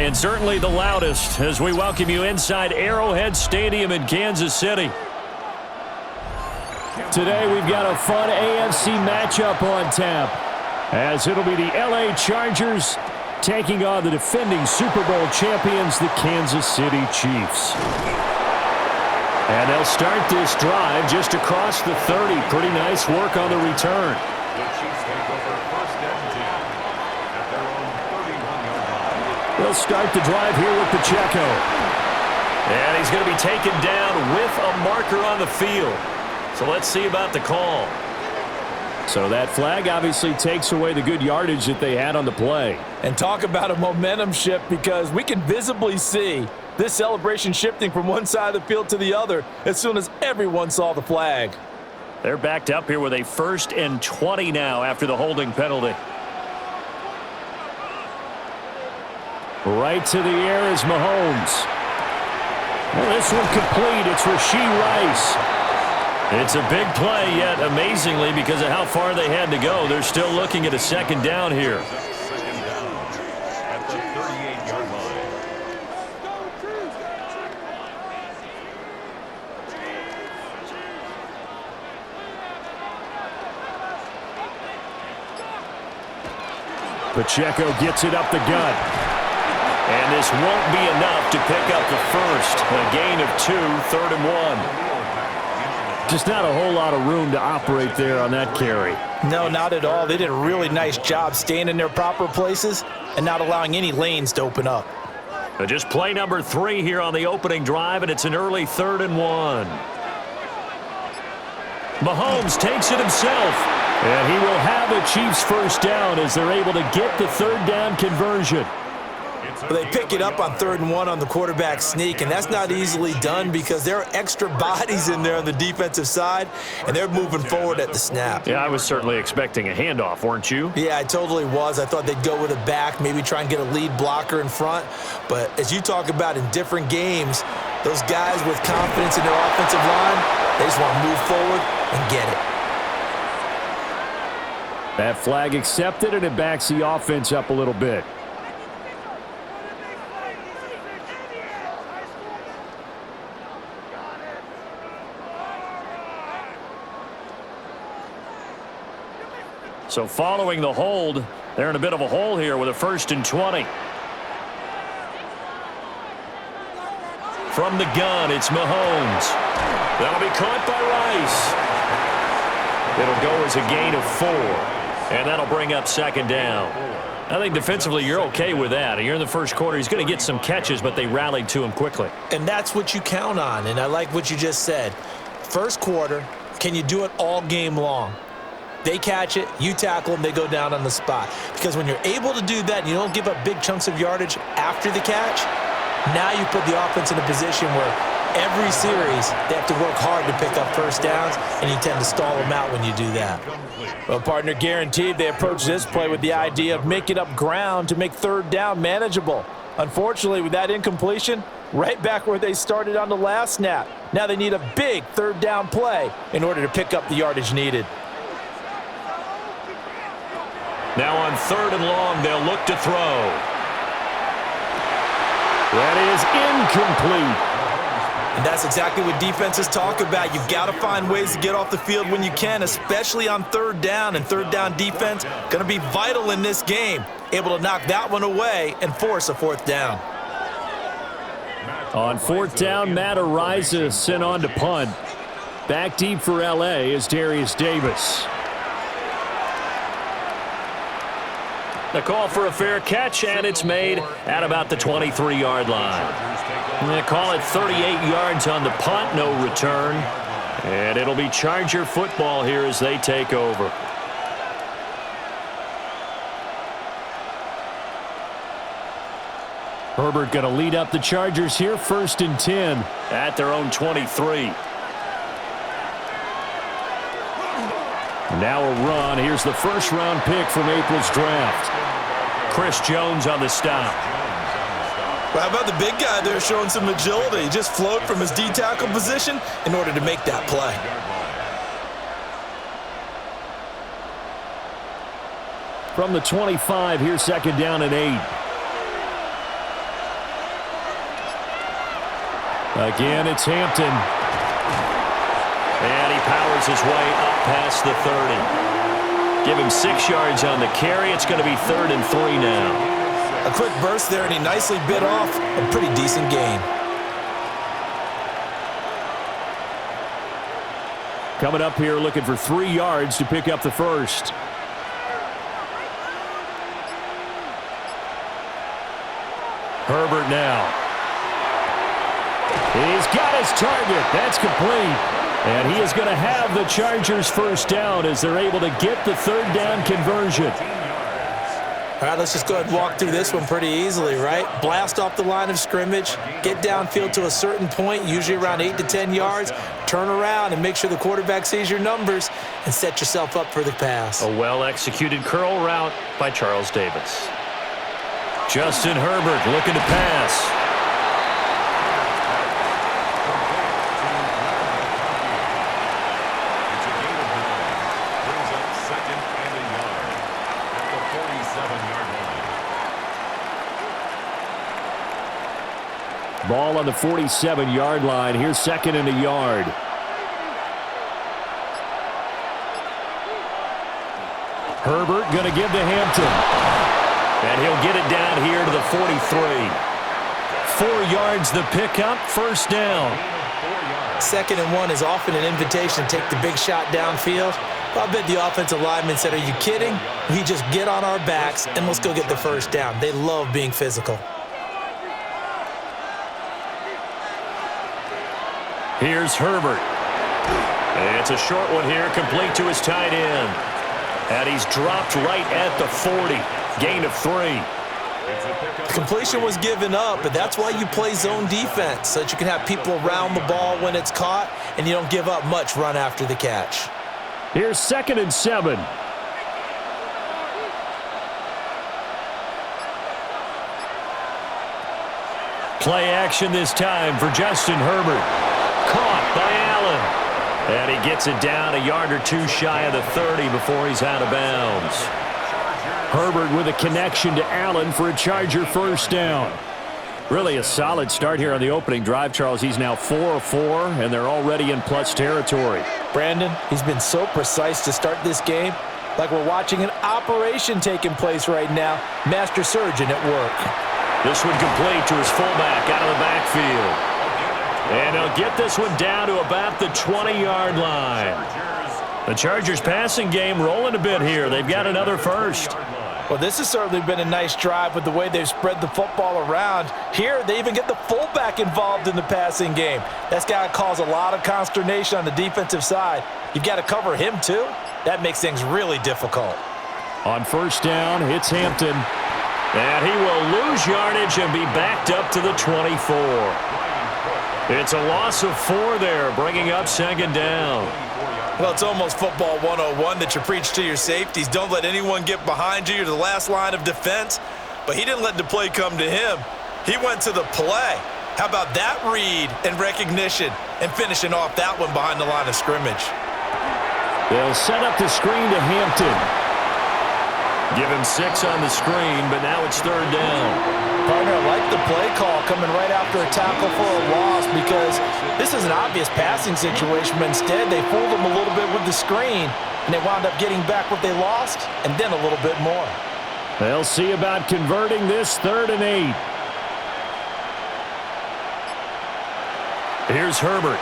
And certainly the loudest as we welcome you inside Arrowhead Stadium in Kansas City. Today we've got a fun AFC matchup on tap, as it'll be the LA Chargers taking on the defending Super Bowl champions, the Kansas City Chiefs. And they'll start this drive just across the 30. Pretty nice work on the return. They'll start the drive here with Pacheco. And he's going to be taken down with a marker on the field. So let's see about the call. So that flag obviously takes away the good yardage that they had on the play. And talk about a momentum shift, because we can visibly see this celebration shifting from one side of the field to the other as soon as everyone saw the flag. They're backed up here with a 1st and 20 now after the holding penalty. Right to the air is Mahomes. Well, this one complete. It's Rashee Rice. It's a big play, yet amazingly, because of how far they had to go, they're still looking at a 2nd down here. Pacheco gets it up the gut. And this won't be enough to pick up the first. A gain of 2, 3rd and 1. Just not a whole lot of room to operate there on that carry. No, not at all. They did a really nice job staying in their proper places and not allowing any lanes to open up. But just play number 3 here on the opening drive, and it's an early 3rd and 1. Mahomes takes it himself. And he will have a Chiefs 1st down as they're able to get the 3rd down conversion. They pick it up on 3rd and 1 on the quarterback sneak, and that's not easily done because there are extra bodies in there on the defensive side, and they're moving forward at the snap. Yeah, I was certainly expecting a handoff, weren't you? Yeah, I totally was. I thought they'd go with a back, maybe try and get a lead blocker in front. But as you talk about in different games, those guys with confidence in their offensive line, they just want to move forward and get it. That flag accepted, and it backs the offense up a little bit. So following the hold, they're in a bit of a hole here with a 1st and 20. From the gun, it's Mahomes. That'll be caught by Rice. It'll go as a gain of 4, and that'll bring up 2nd down. I think defensively you're okay with that. You're in the 1st quarter. He's going to get some catches, but they rallied to him quickly. And that's what you count on, and I like what you just said. 1st quarter, can you do it all game long? They catch it, you tackle them, they go down on the spot. Because when you're able to do that and you don't give up big chunks of yardage after the catch, now you put the offense in a position where every series they have to work hard to pick up 1st downs, and you tend to stall them out when you do that. Well, partner, guaranteed they approach this play with the idea of making up ground to make 3rd down manageable. Unfortunately, with that incompletion, right back where they started on the last snap. Now they need a big 3rd down play in order to pick up the yardage needed. Now on 3rd and long, they'll look to throw. That is incomplete. And that's exactly what defenses talk about. You've got to find ways to get off the field when you can, especially on 3rd down. And 3rd down defense going to be vital in this game. Able to knock that one away and force a 4th down. On 4th down, Matt Araiza sent on to punt. Back deep for LA is Darius Davis. The call for a fair catch, and it's made at about the 23-yard line. They call it 38 yards on the punt, no return. And it'll be Charger football here as they take over. Herbert going to lead up the Chargers here, 1st and 10 at their own 23. Now a run. Here's the 1st-round pick from April's draft. Chris Jones on the stop. Well, how about the big guy there showing some agility? He just float from his D-tackle position in order to make that play. From the 25, here's 2nd down and 8. Again, it's Hampton. And he powers his way up past the 30. Give him 6 yards on the carry. It's going to be 3rd and 3 now. A quick burst there, and he nicely bit off a pretty decent gain. Coming up here looking for 3 yards to pick up the first. Herbert now. He's got his target. That's complete. And he is going to have the Chargers first down as they're able to get the 3rd down conversion. All right, let's just go ahead and walk through this one pretty easily, right? Blast off the line of scrimmage, get downfield to a certain point, usually around 8 to 10 yards, turn around and make sure the quarterback sees your numbers and set yourself up for the pass. A well-executed curl route by Charles Davis. Justin Herbert looking to pass. Ball on the 47-yard line. Here's 2nd and a yard. Herbert going to give to Hampton. And he'll get it down here to the 43. 4 yards the pickup, first down. 2nd and 1 is often an invitation to take the big shot downfield. I bet the offensive lineman said, are you kidding? We just get on our backs and let's go get the first down. They love being physical. Here's Herbert. It's a short one here, complete to his tight end. And he's dropped right at the 40. Gain of 3. The completion was given up, but that's why you play zone defense, so that you can have people around the ball when it's caught, and you don't give up much run after the catch. Here's 2nd and 7. Play action this time for Justin Herbert. Caught by Allen. And he gets it down a yard or 2 shy of the 30 before he's out of bounds. Herbert with a connection to Allen for a Charger first down. Really a solid start here on the opening drive, Charles. He's now 4 of 4, and they're already in plus territory. Brandon, he's been so precise to start this game, like we're watching an operation taking place right now. Master surgeon at work. This one complete to his fullback out of the backfield. And he'll get this one down to about the 20-yard line. The Chargers passing game rolling a bit here. They've got another first. Well, this has certainly been a nice drive with the way they've spread the football around. Here, they even get the fullback involved in the passing game. That's got to cause a lot of consternation on the defensive side. You've got to cover him, too. That makes things really difficult. On first down, it's Hampton. And he will lose yardage and be backed up to the 24. It's a loss of 4 there, bringing up 2nd down. Well, it's almost football 101 that you preach to your safeties. Don't let anyone get behind you. You're the last line of defense. But he didn't let the play come to him. He went to the play. How about that read and recognition and finishing off that one behind the line of scrimmage? They'll set up the screen to Hampton. Give him 6 on the screen, but now it's 3rd down. Partner, I like the play call coming right after a tackle for a loss because this is an obvious passing situation, but instead they fooled them a little bit with the screen, and they wound up getting back what they lost and then a little bit more. They'll see about converting this 3rd and 8. Here's Herbert.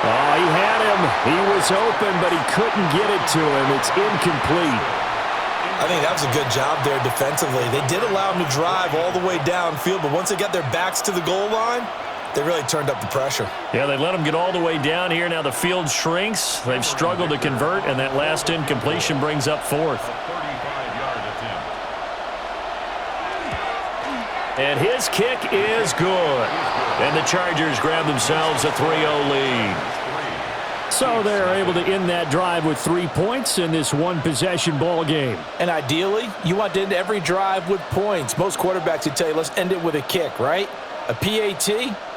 Oh, he had him. He was open, but he couldn't get it to him. It's incomplete. I think that was a good job there defensively. They did allow him to drive all the way downfield, but once they got their backs to the goal line, they really turned up the pressure. Yeah, they let him get all the way down here. Now the field shrinks. They've struggled to convert, and that last incompletion brings up 4th. And his kick is good. And the Chargers grab themselves a 3-0 lead. So they're able to end that drive with 3 points in this one-possession ball game. And ideally, you want to end every drive with points. Most quarterbacks would tell you, let's end it with a kick, right? A PAT,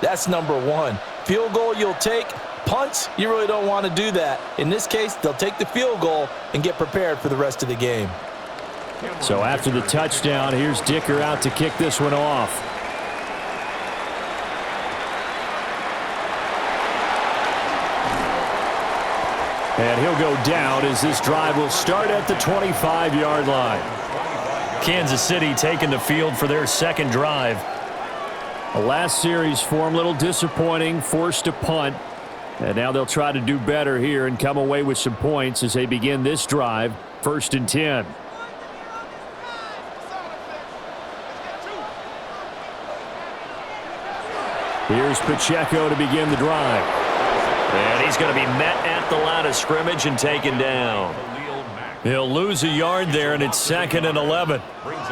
that's number 1. Field goal you'll take. Punts, you really don't want to do that. In this case, they'll take the field goal and get prepared for the rest of the game. So after the touchdown, here's Dicker out to kick this one off. And he'll go down as this drive will start at the 25-yard line. Kansas City taking the field for their second drive. The last series for him, a little disappointing, forced a punt. And now they'll try to do better here and come away with some points as they begin this drive, 1st and 10. Here's Pacheco to begin the drive. And he's going to be met at the line of scrimmage and taken down. He'll lose a yard there, and it's 2nd and 11.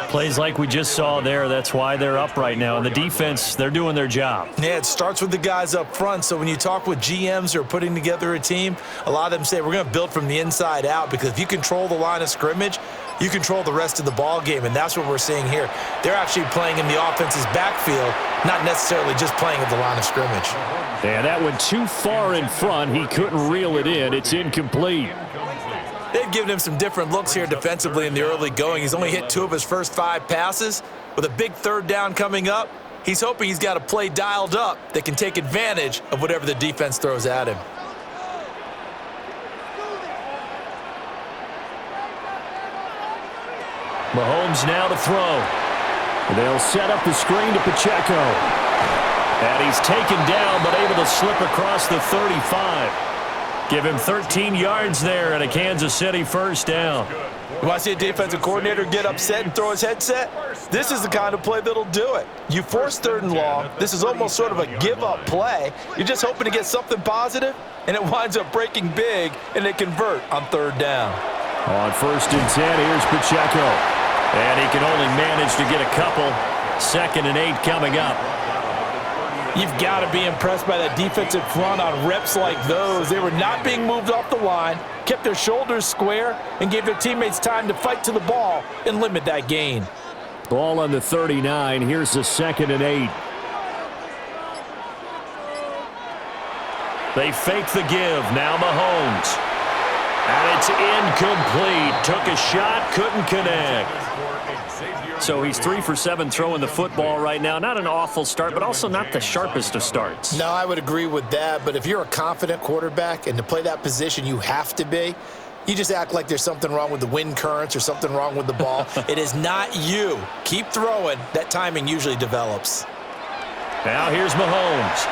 Plays like we just saw there. That's why they're up right now. And the defense, they're doing their job. Yeah, it starts with the guys up front. So when you talk with GMs who are putting together a team, a lot of them say we're going to build from the inside out, because if you control the line of scrimmage, you control the rest of the ball game, and that's what we're seeing here. They're actually playing in the offense's backfield, not necessarily just playing at the line of scrimmage. And that went too far in front. He couldn't reel it in. It's incomplete. They've given him some different looks here defensively in the early going. He's only hit 2 of his first 5 passes. With a big 3rd down coming up, he's hoping he's got a play dialed up that can take advantage of whatever the defense throws at him. Mahomes now to throw. They'll set up the screen to Pacheco. And he's taken down but able to slip across the 35. Give him 13 yards there and a Kansas City 1st down. You want to see a defensive coordinator get upset and throw his headset? This is the kind of play that'll do it. You force 3rd and long. This is almost sort of a give-up play. You're just hoping to get something positive, and it winds up breaking big, and they convert on 3rd down. On 1st and 10, here's Pacheco. And he can only manage to get a couple. 2nd and 8 coming up. You've got to be impressed by that defensive front on reps like those. They were not being moved off the line, kept their shoulders square, and gave their teammates time to fight to the ball and limit that gain. Ball on the 39. Here's the 2nd and 8. They fake the give. Now Mahomes. And it's incomplete. Took a shot, couldn't connect. So he's 3 for 7 throwing the football right now. Not an awful start, but also not the sharpest of starts. No, I would agree with that. But if you're a confident quarterback and to play that position you have to be, you just act like there's something wrong with the wind currents or something wrong with the ball. It is not you. Keep throwing. That timing usually develops. Now here's Mahomes.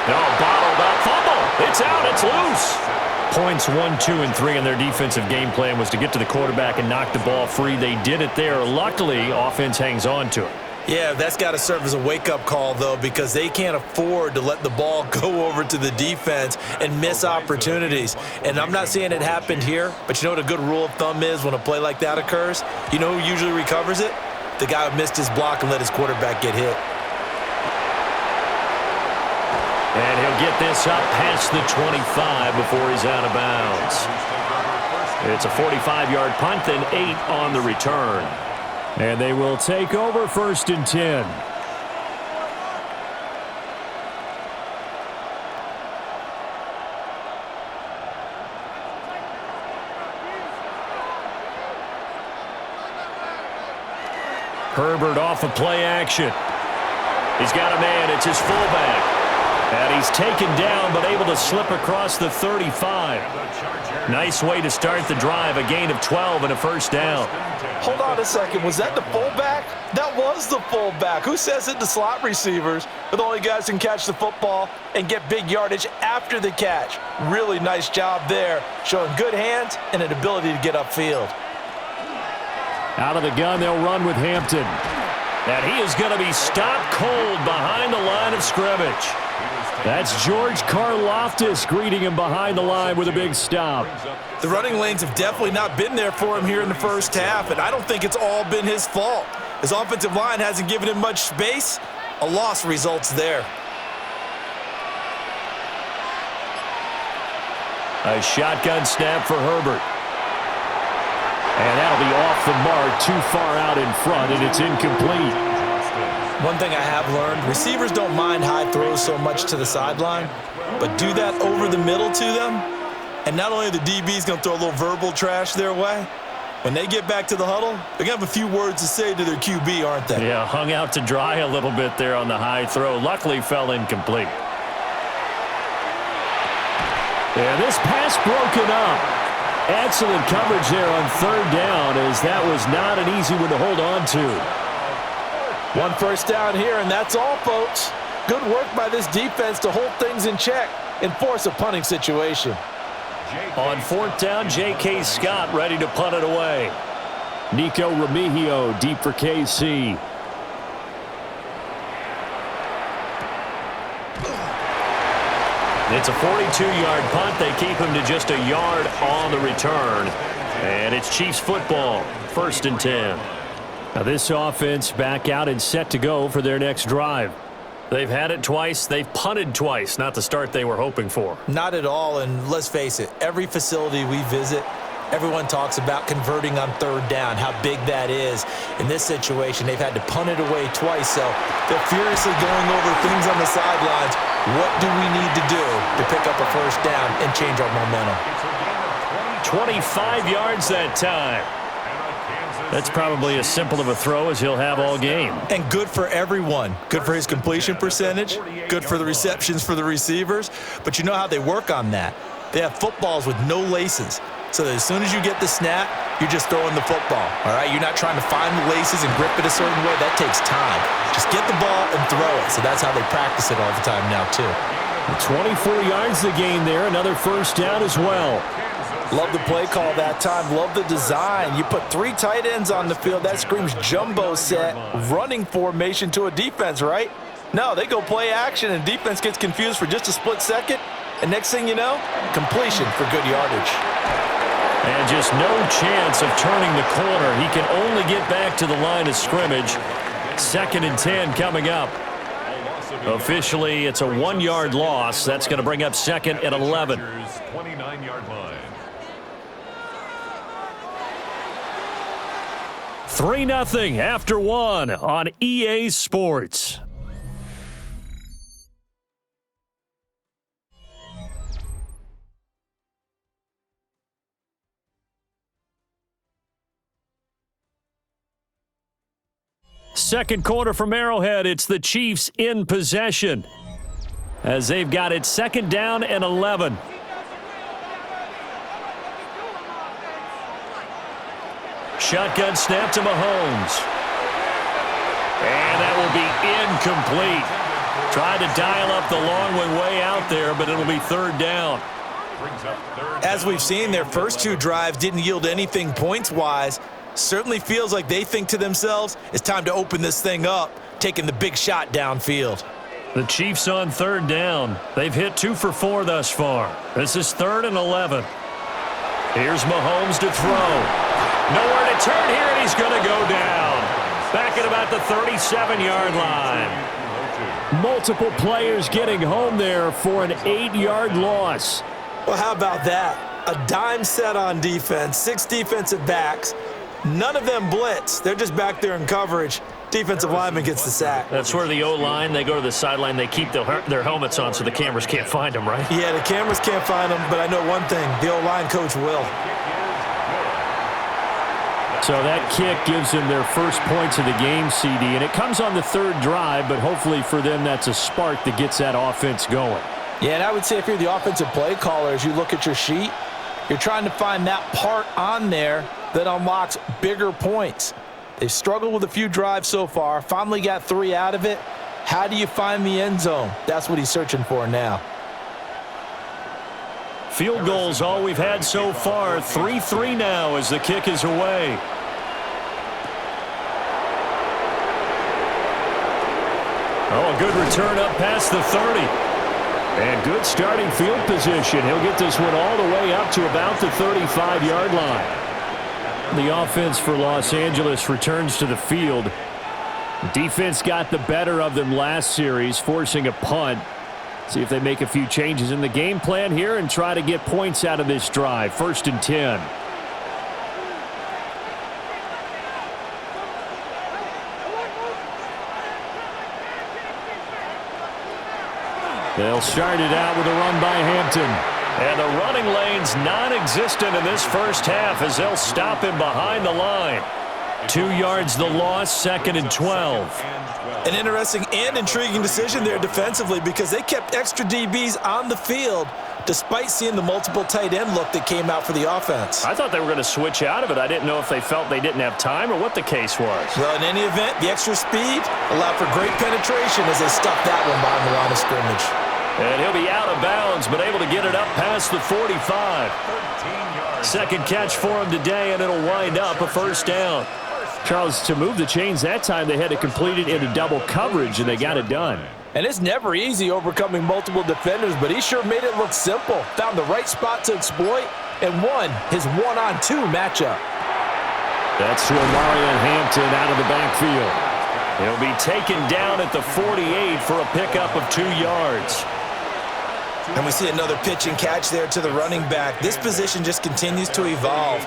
No, bottled up. Fumble. It's out. It's loose. Points 1, 2, and 3 in their defensive game plan was to get to the quarterback and knock the ball free. They did it there. Luckily, offense hangs on to it. Yeah, that's got to serve as a wake-up call, though, because they can't afford to let the ball go over to the defense and miss opportunities. And I'm not saying it happened here, but you know what a good rule of thumb is when a play like that occurs? You know who usually recovers it? The guy who missed his block and let his quarterback get hit. And he'll get this up past the 25 before he's out of bounds. It's a 45-yard punt, then 8 on the return. And they will take over 1st and 10. Herbert off of play action. He's got a man. It's his fullback. And he's taken down but able to slip across the 35. Nice way to start the drive. A gain of 12 and a 1st down. Hold on a second. Was that the fullback? That was the fullback. Who says it to slot receivers? But the only guys who can catch the football and get big yardage after the catch. Really nice job there, showing good hands and an ability to get upfield. Out of the gun, they'll run with Hampton. And he is going to be stopped cold behind the line of scrimmage. That's George Karlaftis greeting him behind the line with a big stop. The running lanes have definitely not been there for him here in the 1st half, and I don't think it's all been his fault. His offensive line hasn't given him much space. A loss results there. A shotgun snap for Herbert. And that'll be off the mark, too far out in front, and it's incomplete. One thing I have learned, receivers don't mind high throws so much to the sideline, but do that over the middle to them, and not only are the DBs going to throw a little verbal trash their way, when they get back to the huddle, they're going to have a few words to say to their QB, aren't they? Yeah, hung out to dry a little bit there on the high throw. Luckily fell incomplete. And this pass broken up. Excellent coverage there on third down, as that was not an easy one to hold on to. One first down here, and that's all, folks. Good work by this defense to hold things in check and force a punting situation. On fourth down, J.K. Scott ready to punt it away. Nico Remigio deep for KC. It's a 42-yard punt. They keep him to just a yard on the return. And it's Chiefs football, 1st and 10. Now this offense back out and set to go for their next drive. They've had it twice. They've punted twice. Not the start they were hoping for. Not at all, and let's face it, every facility we visit, everyone talks about converting on third down, how big that is. In this situation, they've had to punt it away twice, so they're furiously going over things on the sidelines. What do we need to do to pick up a first down and change our momentum? 25 yards that time. That's probably as simple of a throw as he'll have all game. And good for everyone. Good for his completion percentage. Good for the receptions for the receivers. But you know how they work on that. They have footballs with no laces. So that as soon as you get the snap, you're just throwing the football, all right? You're not trying to find the laces and grip it a certain way. That takes time. Just get the ball and throw it. So that's how they practice it all the time now, too. 24 yards the gain there. Another first down as well. Love the play call that time. Love the design. You put 3 tight ends on the field. That screams jumbo set, running formation to a defense, right? No, they go play action, and defense gets confused for just a split second. And next thing you know, completion for good yardage. And just no chance of turning the corner. He can only get back to the line of scrimmage. 2nd and 10 coming up. Officially, it's a 1-yard loss. That's going to bring up 2nd and 11. 29-yard line. 3-0 after 1 on EA Sports. Second quarter from Arrowhead. It's the Chiefs in possession as they've got it 2nd down and 11. Shotgun snap to Mahomes. And that will be incomplete. Tried to dial up the long one way out there, but it'll be 3rd down. As we've seen, their first 2 drives didn't yield anything points-wise. Certainly feels like they think to themselves, it's time to open this thing up, taking the big shot downfield. The Chiefs on 3rd down. They've hit 2 for 4 thus far. This is 3rd and 11. Here's Mahomes to throw. Nowhere to turn here, and he's going to go down. Back at about the 37-yard line. Multiple players getting home there for an 8-yard loss. Well, how about that? A dime set on defense, 6 defensive backs. None of them blitz. They're just back there in coverage. Defensive lineman gets the sack. That's where the O-line, they go to the sideline, they keep their helmets on so the cameras can't find them, right? Yeah, the cameras can't find them, but I know one thing, the O-line coach will. So that kick gives them their first points of the game, CD, and it comes on the 3rd drive, but hopefully for them that's a spark that gets that offense going. Yeah, and I would say if you're the offensive play caller, as you look at your sheet, you're trying to find that part on there that unlocks bigger points. They've struggled with a few drives so far, finally got 3 out of it. How do you find the end zone? That's what he's searching for now. Field goals all we've had so far. 3-3 now as the kick is away. Oh, a good return up past the 30. And good starting field position. He'll get this one all the way up to about the 35-yard line. The offense for Los Angeles returns to the field. Defense got the better of them last series, forcing a punt. See if they make a few changes in the game plan here and try to get points out of this drive. 1st and 10. They'll start it out with a run by Hampton. And the running lane's non-existent in this first half as they'll stop him behind the line. 2 yards the loss, 2nd and 12. An interesting and intriguing decision there defensively because they kept extra DBs on the field despite seeing the multiple tight end look that came out for the offense. I thought they were going to switch out of it. I didn't know if they felt they didn't have time or what the case was. Well, in any event, the extra speed allowed for great penetration as they stuffed that one behind the line of scrimmage. And he'll be out of bounds, but able to get it up past the 45. Second catch for him today, and it'll wind up a first down. Charles, to move the chains that time, they had to complete it into double coverage, and they got it done. And it's never easy overcoming multiple defenders, but he sure made it look simple. Found the right spot to exploit and won his one-on-two matchup. That's to Omarion Hampton out of the backfield. He'll be taken down at the 48 for a pickup of 2 yards. And we see another pitch and catch there to the running back. This position just continues to evolve.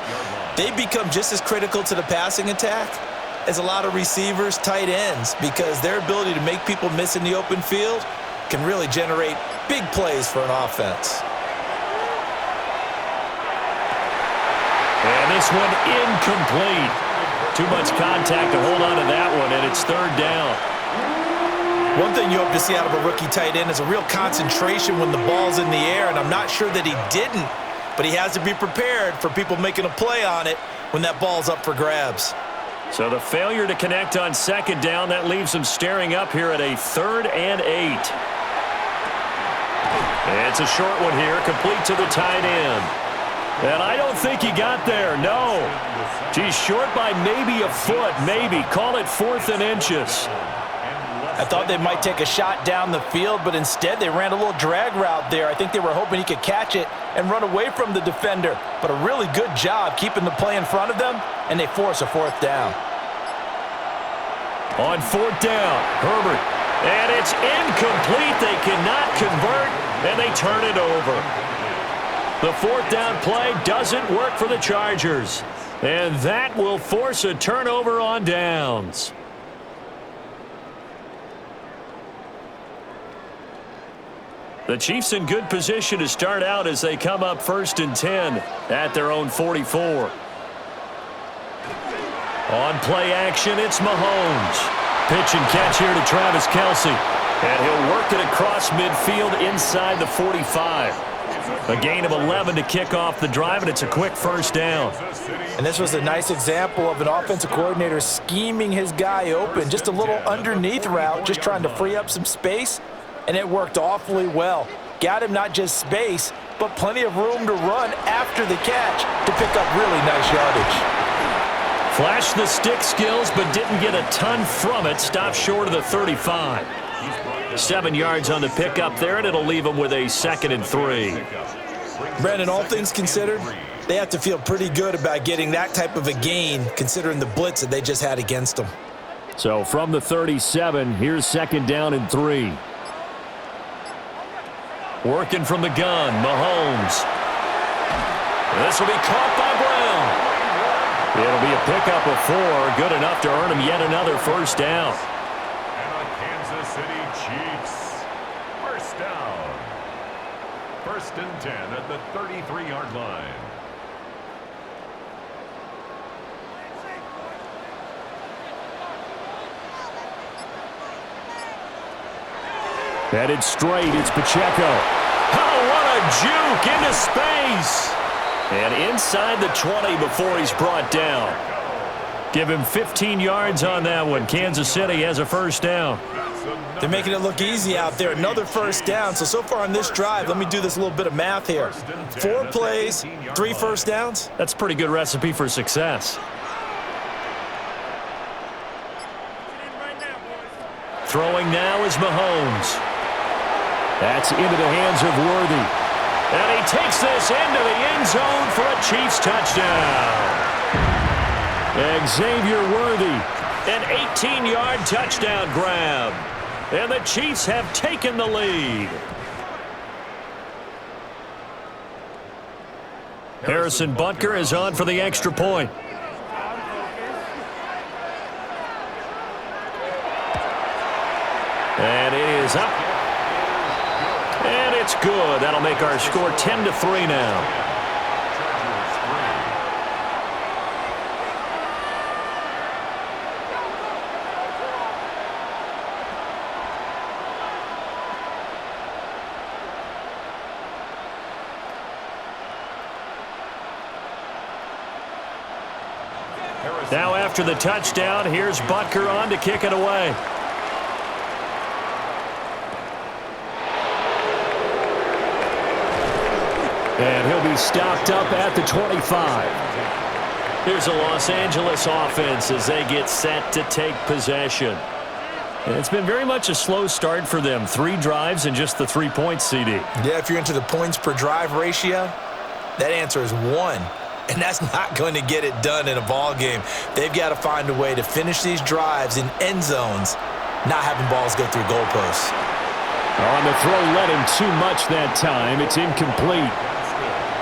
They become just as critical to the passing attack as a lot of receivers, tight ends, because their ability to make people miss in the open field can really generate big plays for an offense. And this one incomplete. Too much contact to hold on to that one, and it's 3rd down. One thing you hope to see out of a rookie tight end is a real concentration when the ball's in the air, and I'm not sure that he didn't, but he has to be prepared for people making a play on it when that ball's up for grabs. So the failure to connect on 2nd down, that leaves him staring up here at a 3rd and 8. It's a short one here, complete to the tight end. And I don't think he got there, no. He's short by maybe a foot, maybe. Call it 4th and inches. I thought they might take a shot down the field, but instead they ran a little drag route there. I think they were hoping he could catch it and run away from the defender. But a really good job keeping the play in front of them, and they force a 4th down. On 4th down, Herbert. And it's incomplete. They cannot convert, and they turn it over. The 4th down play doesn't work for the Chargers. And that will force a turnover on downs. The Chiefs in good position to start out as they come up 1st and 10 at their own 44. On play action, it's Mahomes. Pitch and catch here to Travis Kelce. And he'll work it across midfield inside the 45. A gain of 11 to kick off the drive, and it's a quick 1st down. And this was a nice example of an offensive coordinator scheming his guy open. Just a little underneath route, just trying to free up some space. And it worked awfully well. Got him not just space, but plenty of room to run after the catch to pick up really nice yardage. Flashed the stick skills, but didn't get a ton from it. Stopped short of the 35. 7 yards on the pickup there, and it'll leave him with a 2nd and 3. Brandon, all things considered, they have to feel pretty good about getting that type of a gain, considering the blitz that they just had against them. So from the 37, here's 2nd down and 3. Working from the gun, Mahomes. This will be caught by Brown. It'll be a pickup of 4, good enough to earn him yet another 1st down. And the Kansas City Chiefs, 1st down. 1st and 10 at the 33-yard line. Headed straight, it's Pacheco. Oh, what a juke into space. And inside the 20 before he's brought down. Give him 15 yards on that one. Kansas City has a 1st down. They're making it look easy out there. Another 1st down. So far on this drive, let me do this little bit of math here. 4 plays, 3 1st downs. That's a pretty good recipe for success. Throwing now is Mahomes. That's into the hands of Worthy. And he takes this into the end zone for a Chiefs touchdown. Xavier Worthy. An 18-yard touchdown grab. And the Chiefs have taken the lead. Harrison Butker is on for the extra point. And it is up. And it's good. That'll make our score 10-3 now. Now after the touchdown, here's Butker on to kick it away. And he'll be stopped up at the 25. Here's a Los Angeles offense as they get set to take possession. And it's been very much a slow start for them. 3 drives and just the 3 points, CD. Yeah, if you're into the points per drive ratio, that answer is 1. And that's not going to get it done in a ball game. They've got to find a way to finish these drives in end zones, not having balls go through goalposts. On the throw, led him too much that time. It's incomplete.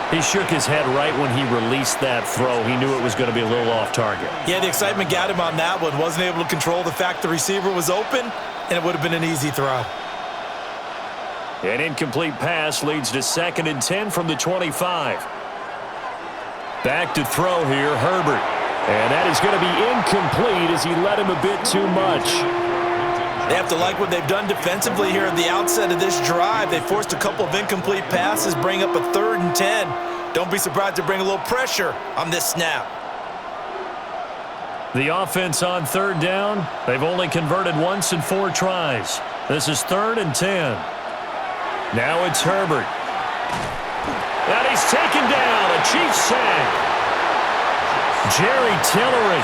He shook his head right when he released that throw. He knew it was going to be a little off target. Yeah, the excitement got him on that one. Wasn't able to control the fact the receiver was open, and it would have been an easy throw. An incomplete pass leads to 2nd and 10 from the 25. Back to throw here, Herbert. And that is going to be incomplete as he led him a bit too much. They have to like what they've done defensively here at the outset of this drive. They forced a couple of incomplete passes, bring up a 3rd and 10. Don't be surprised to bring a little pressure on this snap. The offense on 3rd down, they've only converted once in 4 tries. This is 3rd and 10. Now it's Herbert. And he's taken down, a Chiefs sack. Jerry Tillery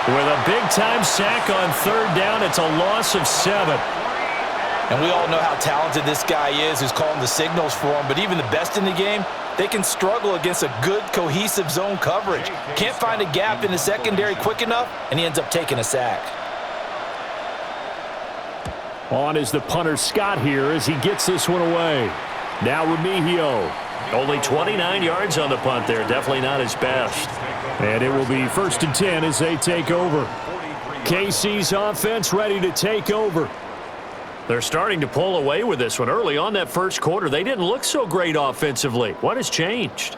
with a big-time sack on 3rd down. It's a loss of 7. And we all know how talented this guy is who's calling the signals for him, but even the best in the game, they can struggle against a good, cohesive zone coverage. Can't find a gap in the secondary quick enough, and he ends up taking a sack. On is the punter Scott here as he gets this one away. Now Remigio. Only 29 yards on the punt there. Definitely not his best. And it will be 1st and 10 as they take over. KC's offense ready to take over. They're starting to pull away with this one. Early on that first quarter, they didn't look so great offensively. What has changed?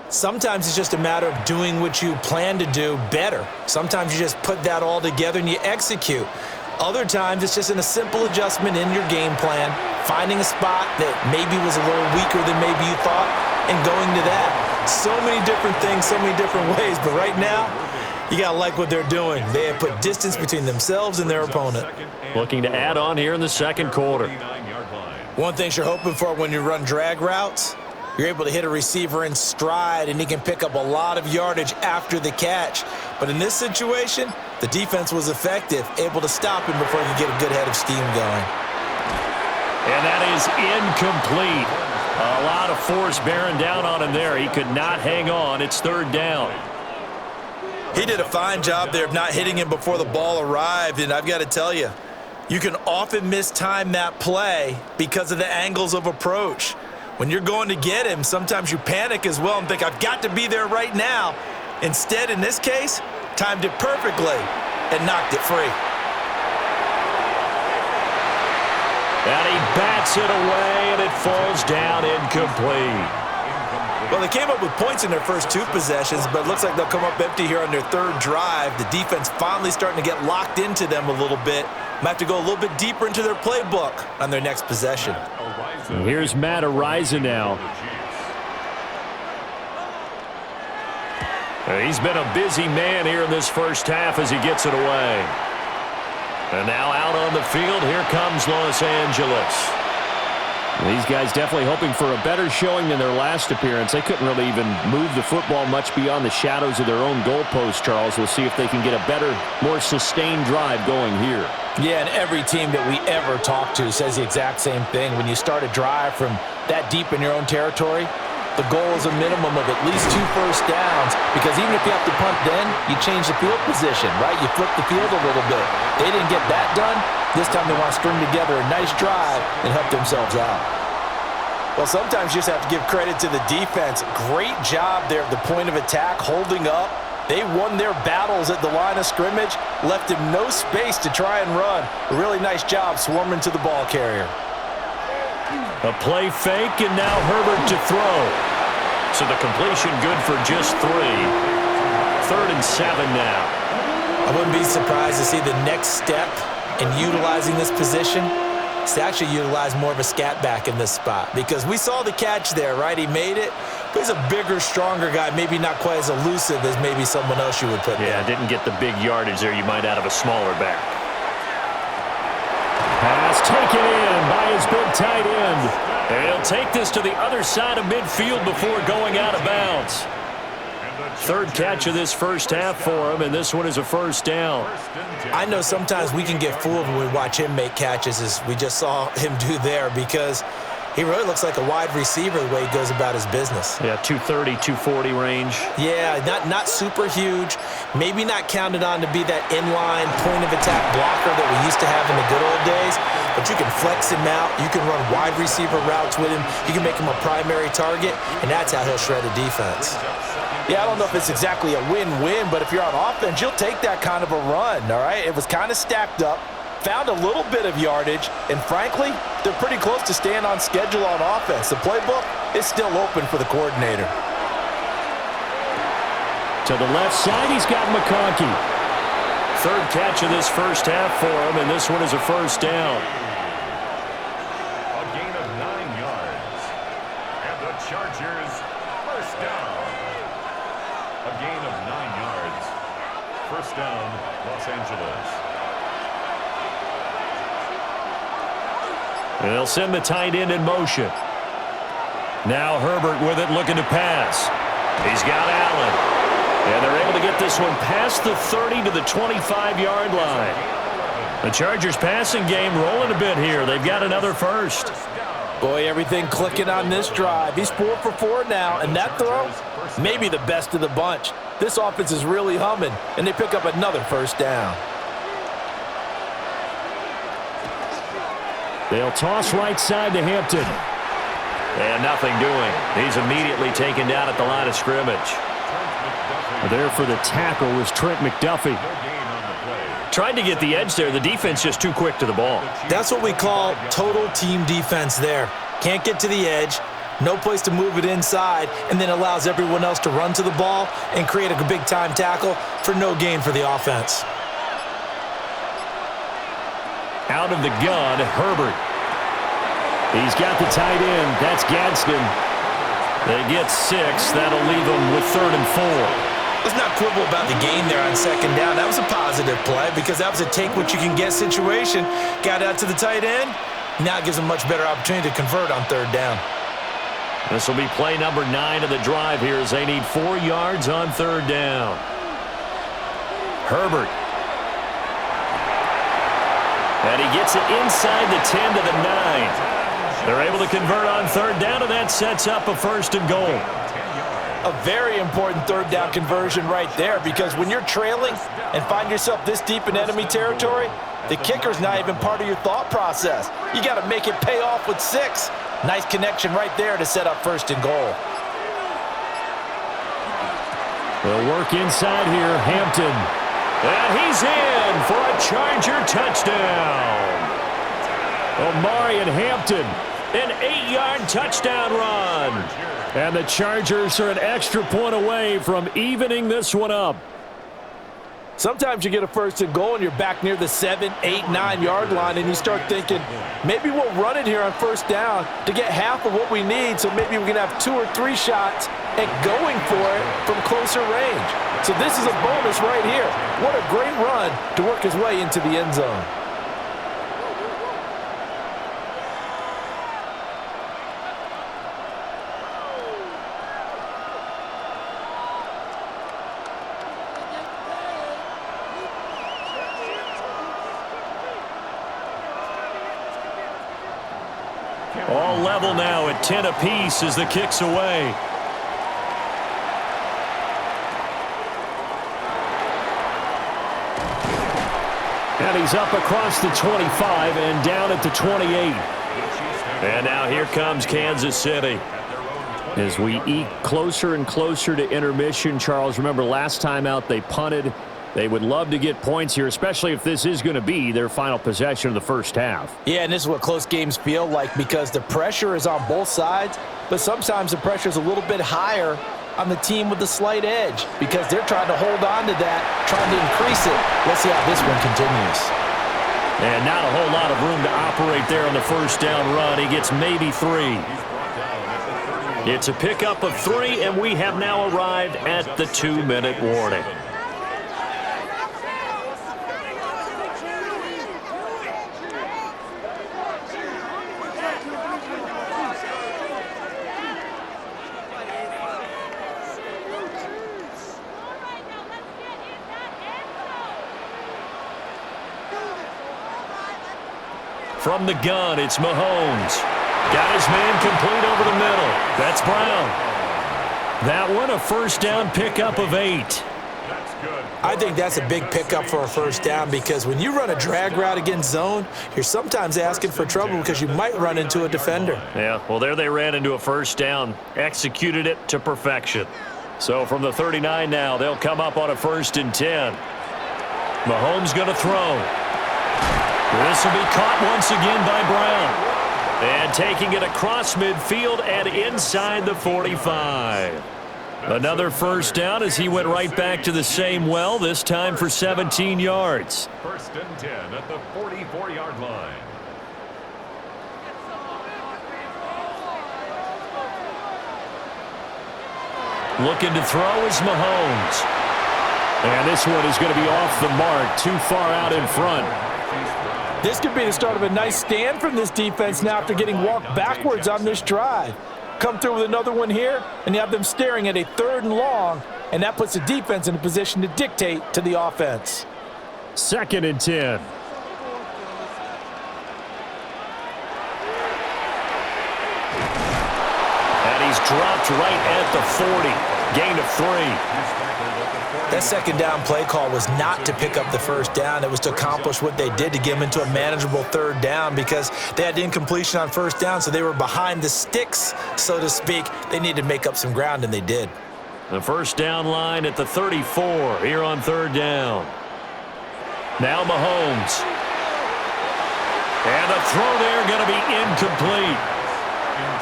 Sometimes it's just a matter of doing what you plan to do better. Sometimes you just put that all together and you execute. Other times it's just a simple adjustment in your game plan, finding a spot that maybe was a little weaker than maybe you thought, and going to that. So many different things, so many different ways, but right now, you got to like what they're doing. They have put distance between themselves and their opponent. Looking to add on here in the 2nd quarter. One thing you're hoping for when you run drag routes, you're able to hit a receiver in stride, and he can pick up a lot of yardage after the catch. But in this situation, the defense was effective, able to stop him before he could get a good head of steam going. And that is incomplete. A lot of force bearing down on him there. He could not hang on. It's 3rd down. He did a fine job there of not hitting him before the ball arrived, and I've got to tell you, you can often mistime that play because of the angles of approach. When you're going to get him, sometimes you panic as well and think, I've got to be there right now. Instead, in this case, timed it perfectly and knocked it free. And he bats it away, and it falls down incomplete. Well, they came up with points in their first 2 possessions, but it looks like they'll come up empty here on their 3rd drive. The defense finally starting to get locked into them a little bit. Might have to go a little bit deeper into their playbook on their next possession. And here's Matt Ariza now. He's been a busy man here in this first half as he gets it away. And now out on the field, here comes Los Angeles. These guys definitely hoping for a better showing than their last appearance. They couldn't really even move the football much beyond the shadows of their own goalpost, Charles. We'll see if they can get a better, more sustained drive going here. Yeah, and every team that we ever talk to says the exact same thing. When you start a drive from that deep in your own territory, the goal is a minimum of at least 2 first downs, because even if you have to punt then, you change the field position, right? You flip the field a little bit. They didn't get that done. This time they want to string together a nice drive and help themselves out. Well, sometimes you just have to give credit to the defense. Great job there at the point of attack, holding up. They won their battles at the line of scrimmage, left him no space to try and run. A really nice job swarming to the ball carrier. A play fake, and now Herbert to throw. So the completion good for just 3. 3rd and 7 now. I wouldn't be surprised to see the next step in utilizing this position is to actually utilize more of a scat back in this spot, because we saw the catch there, right? He made it, He's a bigger, stronger guy, maybe not quite as elusive as maybe someone else you would put there. Yeah, didn't get the big yardage there you might out of a smaller back. Pass taken in by his big tight end. And he'll take this to the other side of midfield before going out of bounds. Third catch of this first half for him, and this one is a first down. I know sometimes we can get fooled when we watch him make catches, as we just saw him do there, because he really looks like a wide receiver the way he goes about his business. Yeah, 230, 240 range. Yeah, not super huge. Maybe not counted on to be that inline point-of-attack blocker that we used to have in the good old days, but you can flex him out. You can run wide receiver routes with him. You can make him a primary target, and that's how he'll shred a defense. Yeah, I don't know if it's exactly a win-win, but if you're on offense, you'll take that kind of a run, all right? It was kind of stacked up, found a little bit of yardage, and frankly, they're pretty close to staying on schedule on offense. The playbook is still open for the coordinator. To the left side, he's got McConkey. Third catch of this first half for him, and this one is a first down. A gain of 9 yards. And the Chargers, first down. A gain of 9 yards. First down, Los Angeles. And they'll send the tight end in motion. Now Herbert with it, looking to pass. He's got Allen. And they're able to get this one past the 30 to the 25-yard line. The Chargers passing game rolling a bit here. They've got another first. Boy, everything clicking on this drive. He's 4 for 4 now, and that throw, maybe the best of the bunch. This offense is really humming, and they pick up another first down. They'll toss right side to Hampton. And nothing doing. He's immediately taken down at the line of scrimmage. There for the tackle was Trent McDuffie. Tried to get the edge there. The defense just too quick to the ball. That's what we call total team defense there. Can't get to the edge, no place to move it inside, and then allows everyone else to run to the ball and create a big-time tackle for no gain for the offense. Out of the gun, Herbert. He's got the tight end. That's Gadsden. They get 6. That'll leave them with 3rd and 4. Let's not quibble about the gain there on second down. That was a positive play because that was a take-what-you-can-get situation. Got out to the tight end. Now it gives them a much better opportunity to convert on 3rd down. This will be play number 9 of the drive here as they need 4 yards on 3rd down. Herbert. And he gets it inside the 10 to the 9. They're able to convert on 3rd down, and that sets up a 1st and goal. A very important 3rd down conversion right there, because when you're trailing and find yourself this deep in enemy territory, the kicker's not even part of your thought process. You got to make it pay off with 6. Nice connection right there to set up 1st and goal. They'll work inside here. Hampton. And he's in for a Charger touchdown. Omari and Hampton. An 8-yard touchdown run. And the Chargers are an extra point away from evening this one up. Sometimes you get a 1st and goal and you're back near the 7, 8, 9 yard line, and you start thinking, maybe we'll run it here on 1st down to get half of what we need, so maybe we can have 2 or 3 shots at going for it from closer range. So this is a bonus right here. What a great run to work his way into the end zone. All level now at 10 apiece as the kick's away. And he's up across the 25 and down at the 28. And now here comes Kansas City. As we eke closer and closer to intermission, Charles, remember last time out they punted. They would love to get points here, especially if this is going to be their final possession of the first half. Yeah, and this is what close games feel like, because the pressure is on both sides, but sometimes the pressure is a little bit higher on the team with the slight edge because they're trying to hold on to that, trying to increase it. Let's see how this one continues. And not a whole lot of room to operate there on the 1st down run. He gets maybe 3. It's a pickup of 3, and we have now arrived at the 2-minute warning. From the gun, it's Mahomes. Got his man complete over the middle. That's Brown. That one, a first down pickup of 8. I think that's a big pickup for a first down because when you run a drag route against zone, you're sometimes asking for trouble because you might run into a defender. Yeah, well, there they ran into a first down, executed it to perfection. So from the 39 now, they'll come up on a 1st and 10. Mahomes going to throw. This will be caught once again by Brown. And taking it across midfield and inside the 45. Another first down as he went right back to the same well, this time for 17 yards. 1st and 10 at the 44-yard line. Looking to throw is Mahomes. And this one is going to be off the mark, too far out in front. This could be the start of a nice stand from this defense now after getting walked backwards on this drive. Come through with another one here, and you have them staring at a 3rd and long, and that puts the defense in a position to dictate to the offense. 2nd and 10. And he's dropped right at the 40. Gain of 3. That 2nd down play call was not to pick up the first down. It was to accomplish what they did to get them into a manageable 3rd down because they had incompletion on 1st down, so they were behind the sticks, so to speak. They needed to make up some ground, and they did. The first down line at the 34 here on 3rd down. Now Mahomes. And the throw there going to be incomplete.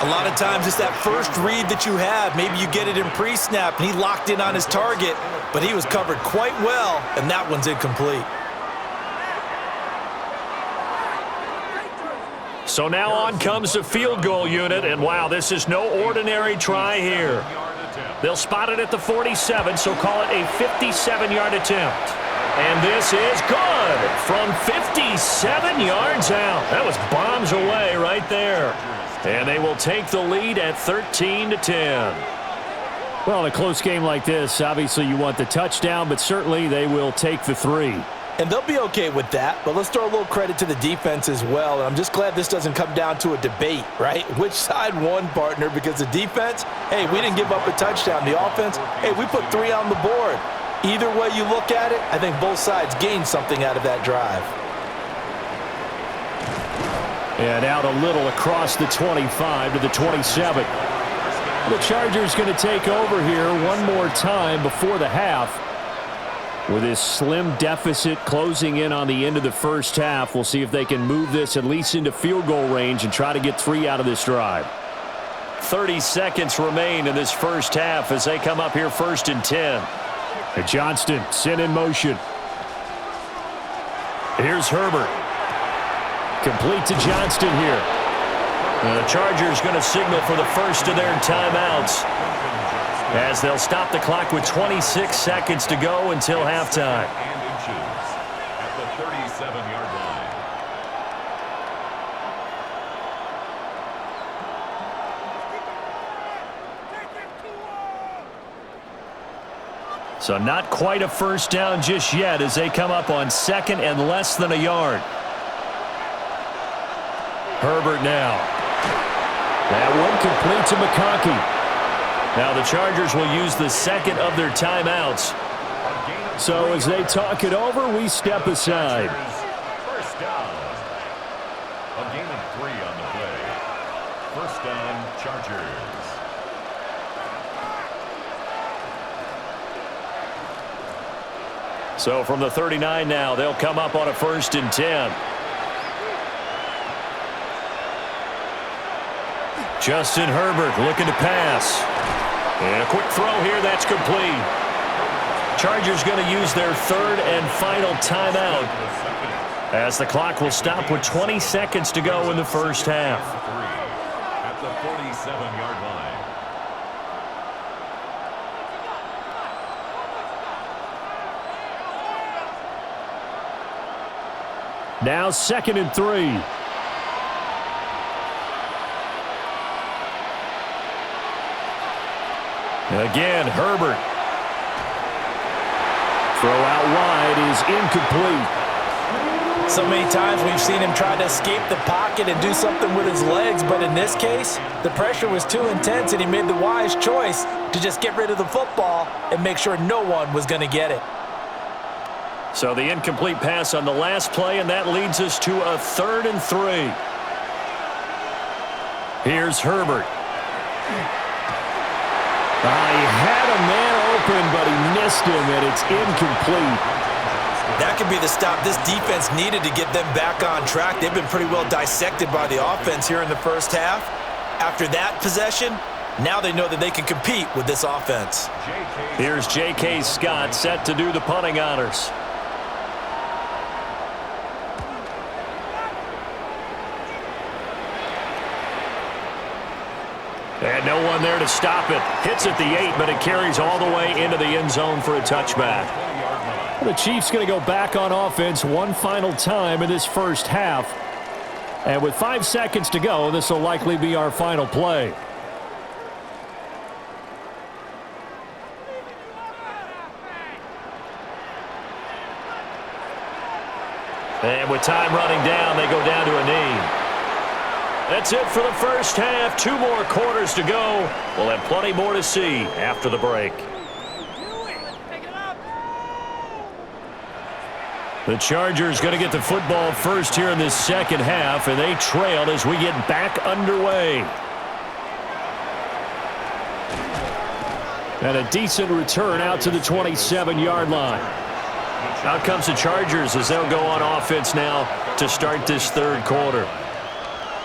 A lot of times it's that first read that you have. Maybe you get it in pre-snap, and he locked in on his target, but he was covered quite well, and that one's incomplete. So now on comes the field goal unit, and wow, this is no ordinary try here. They'll spot it at the 47, so call it a 57-yard attempt. And this is good from 57 yards out. That was bombs away right there. And they will take the lead at 13-10. Well, in a close game like this, obviously you want the touchdown, but certainly they will take the 3. And they'll be okay with that, but let's throw a little credit to the defense as well. And I'm just glad this doesn't come down to a debate, right? Which side won, partner? Because the defense, hey, we didn't give up a touchdown. The offense, hey, we put 3 on the board. Either way you look at it, I think both sides gained something out of that drive. And out a little across the 25 to the 27. The Chargers going to take over here one more time before the half. With this slim deficit closing in on the end of the first half, we'll see if they can move this at least into field goal range and try to get 3 out of this drive. 30 seconds remain in this first half as they come up here 1st and 10. And Johnston sent in motion. Here's Herbert. Complete to Johnston here. And the Chargers going to signal for the first of their timeouts as they'll stop the clock with 26 seconds to go until halftime. At the 37-yard line. So not quite a first down just yet as they come up on 2nd and less than a yard. Herbert now. That one complete to McConkey. Now the Chargers will use the 2nd of their timeouts. So as they talk it over, we step aside. First down. A gain of 3 on the play. First down, Chargers. So from the 39 now, they'll come up on a 1st and 10. Justin Herbert looking to pass. And a quick throw here, that's complete. Chargers going to use their 3rd and final timeout as the clock will stop with 20 seconds to go in the first half. At the 47-yard line. Now 2nd and 3. Again, Herbert. Throw out wide is incomplete. So many times we've seen him try to escape the pocket and do something with his legs, but in this case, the pressure was too intense and he made the wise choice to just get rid of the football and make sure no one was going to get it. So the incomplete pass on the last play, and that leads us to a 3rd and 3. Here's Herbert. He had a man open, but he missed him, and it's incomplete. That could be the stop this defense needed to get them back on track. They've been pretty well dissected by the offense here in the first half. After that possession, now they know that they can compete with this offense. Here's J.K. Scott set to do the punting honors. And no one there to stop it. Hits at the 8, but it carries all the way into the end zone for a touchback. The Chiefs going to go back on offense one final time in this first half. And with 5 seconds to go, this will likely be our final play. And with time running down, they go down to a knee. That's it for the first half. 2 more quarters to go. We'll have plenty more to see after the break. The Chargers going to get the football first here in this second half, and they trail as we get back underway. And a decent return out to the 27-yard line. Out comes the Chargers as they'll go on offense now to start this 3rd quarter.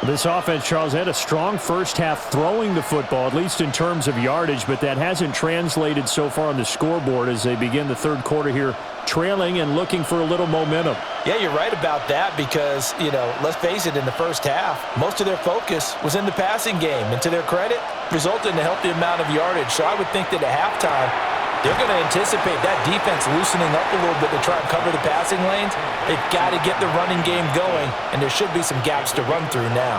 This offense, Charles, had a strong first half throwing the football, at least in terms of yardage, but that hasn't translated so far on the scoreboard as they begin the 3rd quarter here, trailing and looking for a little momentum. Yeah, you're right about that because, let's face it, in the first half, most of their focus was in the passing game. And to their credit, resulted in a healthy amount of yardage. So I would think that at halftime, they're going to anticipate that defense loosening up a little bit to try and cover the passing lanes. They've got to get the running game going, and there should be some gaps to run through now.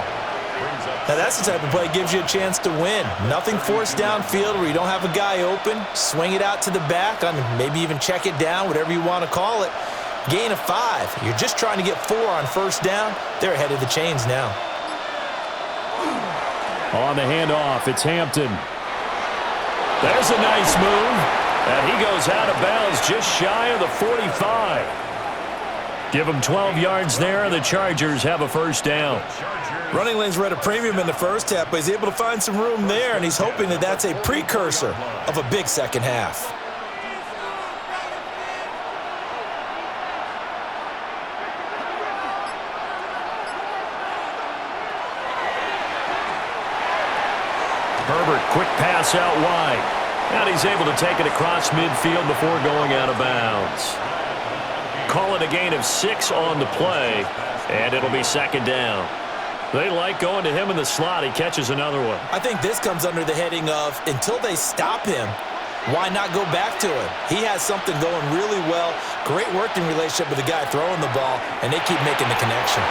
Now, that's the type of play that gives you a chance to win. Nothing forced downfield where you don't have a guy open. Swing it out to the back, maybe even check it down, whatever you want to call it. Gain of 5. You're just trying to get 4 on first down. They're ahead of the chains now. On the handoff, it's Hampton. There's a nice move. And he goes out of bounds just shy of the 45. Give him 12 yards there, and the Chargers have a first down. Running lanes were at a premium in the first half, but he's able to find some room there, and he's hoping that that's a precursor of a big second half. Herbert, quick pass out wide. And he's able to take it across midfield before going out of bounds. Call it a gain of 6 on the play, and it'll be 2nd down. They like going to him in the slot. He catches another one. I think this comes under the heading of until they stop him, why not go back to him? He has something going really well. Great working relationship with the guy throwing the ball, and they keep making the connection.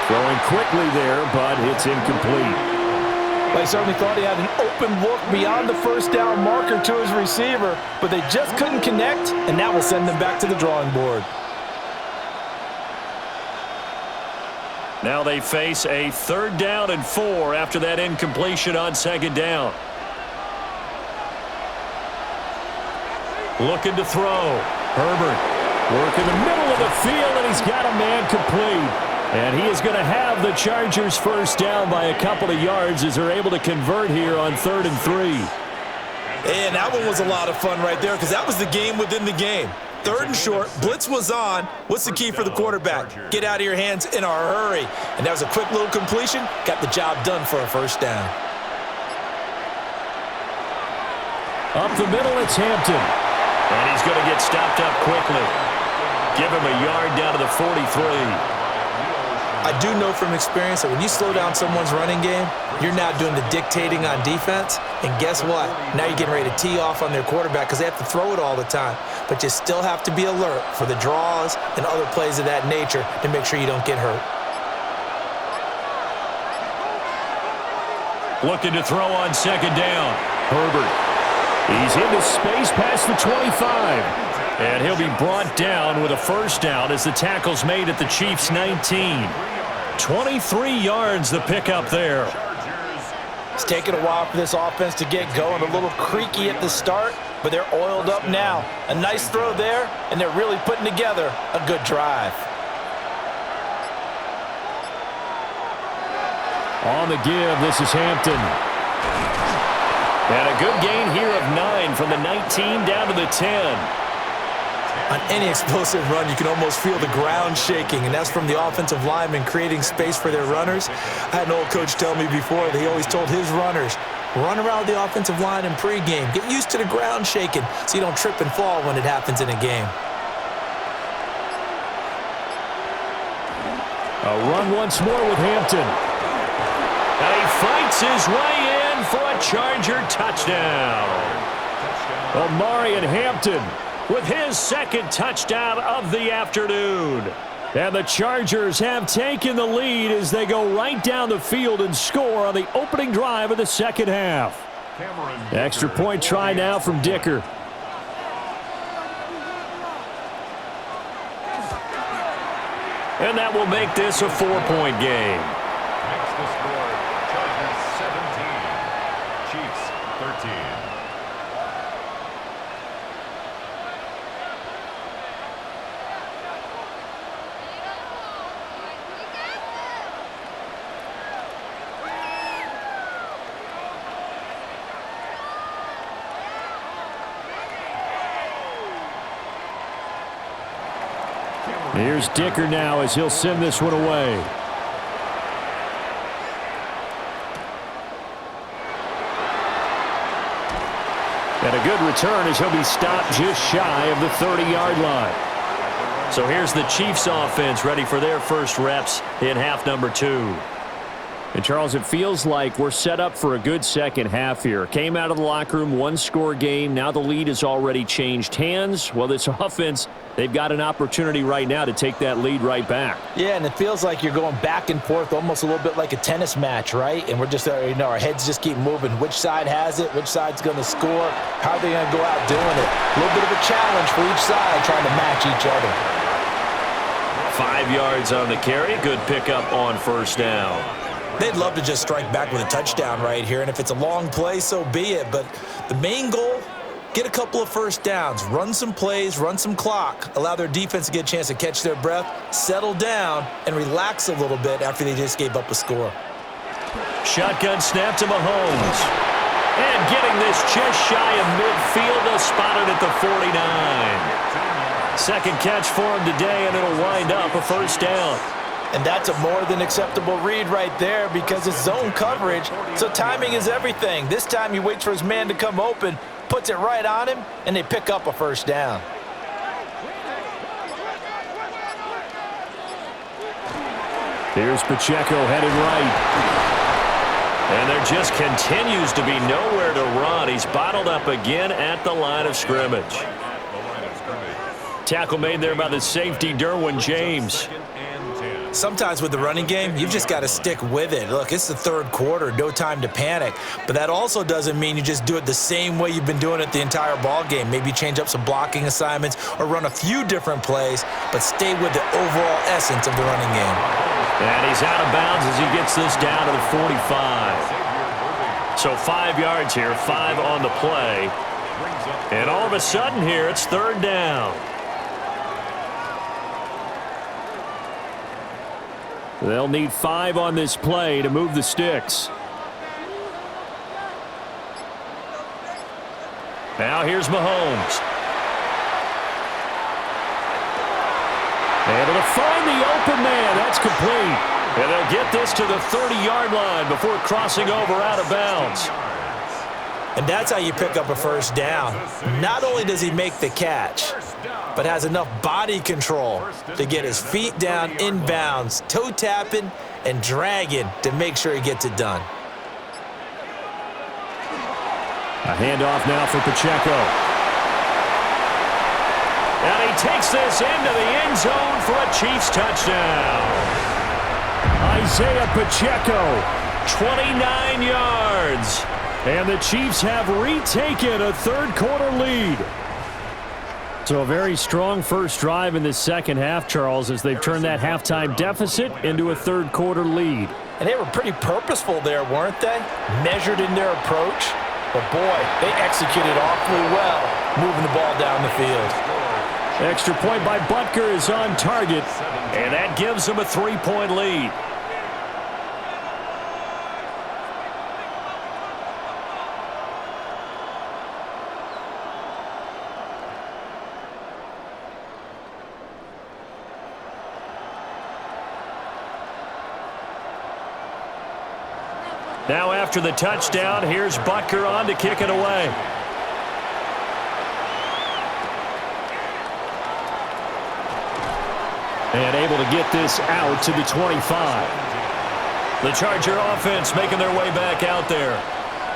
Throwing quickly there, but it's incomplete. They certainly thought he had an open look beyond the first down marker to his receiver, but they just couldn't connect, and that will send them back to the drawing board. Now they face a 3rd down and 4 after that incompletion on 2nd down. Looking to throw. Herbert working the middle of the field, and he's got a man complete. And he is going to have the Chargers first down by a couple of yards as they're able to convert here on 3rd and 3. And that one was a lot of fun right there because that was the game within the game. 3rd and short, blitz was on. What's the key for the quarterback? Get out of your hands in a hurry. And that was a quick little completion. Got the job done for a first down. Up the middle, it's Hampton. And he's going to get stopped up quickly. Give him a yard down to the 43. I do know from experience that when you slow down someone's running game, you're now doing the dictating on defense. And guess what? Now you're getting ready to tee off on their quarterback because they have to throw it all the time. But you still have to be alert for the draws and other plays of that nature to make sure you don't get hurt. Looking to throw on second down. Herbert. He's into space past the 25. And he'll be brought down with a first down as the tackle's made at the Chiefs' 19. 23 yards the pickup there. It's taken a while for this offense to get going. A little creaky at the start, but they're oiled up now. A nice throw there, and they're really putting together a good drive. On the give, this is Hampton. And a good gain here of 9 from the 19 down to the 10. On any explosive run, you can almost feel the ground shaking, and that's from the offensive linemen creating space for their runners. I had an old coach tell me before that he always told his runners, run around the offensive line in pregame. Get used to the ground shaking so you don't trip and fall when it happens in a game. A run once more with Hampton. And he fights his way in for a Charger touchdown. Omarion Hampton with his second touchdown of the afternoon. And the Chargers have taken the lead as they go right down the field and score on the opening drive of the second half. Extra point try now from Dicker. And that will make this a 4-point game. Makes the score Chargers 17, Chiefs 13. Here's Dicker now as he'll send this one away. And a good return as he'll be stopped just shy of the 30-yard line. So here's the Chiefs offense ready for their first reps in half number 2. And, Charles, it feels like we're set up for a good second half here. Came out of the locker room, one-score game. Now the lead has already changed hands. Well, this offense, they've got an opportunity right now to take that lead right back. Yeah, and it feels like you're going back and forth almost a little bit like a tennis match, right? And we're just, our heads just keep moving. Which side has it? Which side's going to score? How are they going to go out doing it? A little bit of a challenge for each side trying to match each other. 5 yards on the carry. Good pickup on first down. They'd love to just strike back with a touchdown right here, and if it's a long play, so be it. But the main goal, get a couple of first downs, run some plays, run some clock, allow their defense to get a chance to catch their breath, settle down, and relax a little bit after they just gave up a score. Shotgun snap to Mahomes. And getting this just shy of midfield, they'll spot it at the 49. Second catch for him today, and it'll wind up a first down. And that's a more than acceptable read right there because it's zone coverage, so timing is everything. This time he waits for his man to come open, puts it right on him, and they pick up a first down. Here's Pacheco headed right. And there just continues to be nowhere to run. He's bottled up again at the line of scrimmage. Tackle made there by the safety, Derwin James. Sometimes with the running game, you've just got to stick with it. Look, it's the third quarter, no time to panic. But that also doesn't mean you just do it the same way you've been doing it the entire ball game. Maybe change up some blocking assignments or run a few different plays, but stay with the overall essence of the running game. And he's out of bounds as he gets this down to the 45. So 5 yards here, 5 on the play. And all of a sudden here, it's third down. They'll need 5 on this play to move the sticks. Now here's Mahomes. Able to find the open man. That's complete. And they'll get this to the 30-yard line before crossing over out of bounds. And that's how you pick up a first down. Not only does he make the catch, but has enough body control to get his feet down inbounds, toe tapping and dragging to make sure he gets it done. A handoff now for Pacheco. And he takes this into the end zone for a Chiefs touchdown. Isaiah Pacheco. 29 yards. And the Chiefs have retaken a third-quarter lead. So a very strong first drive in the second half, Charles, as they've turned that halftime deficit into a third-quarter lead. And they were pretty purposeful there, weren't they? Measured in their approach. But, boy, they executed awfully well, moving the ball down the field. Extra point by Butker is on target. And that gives them a 3-point lead. Now after the touchdown, here's Butker on to kick it away. And able to get this out to the 25. The Charger offense making their way back out there.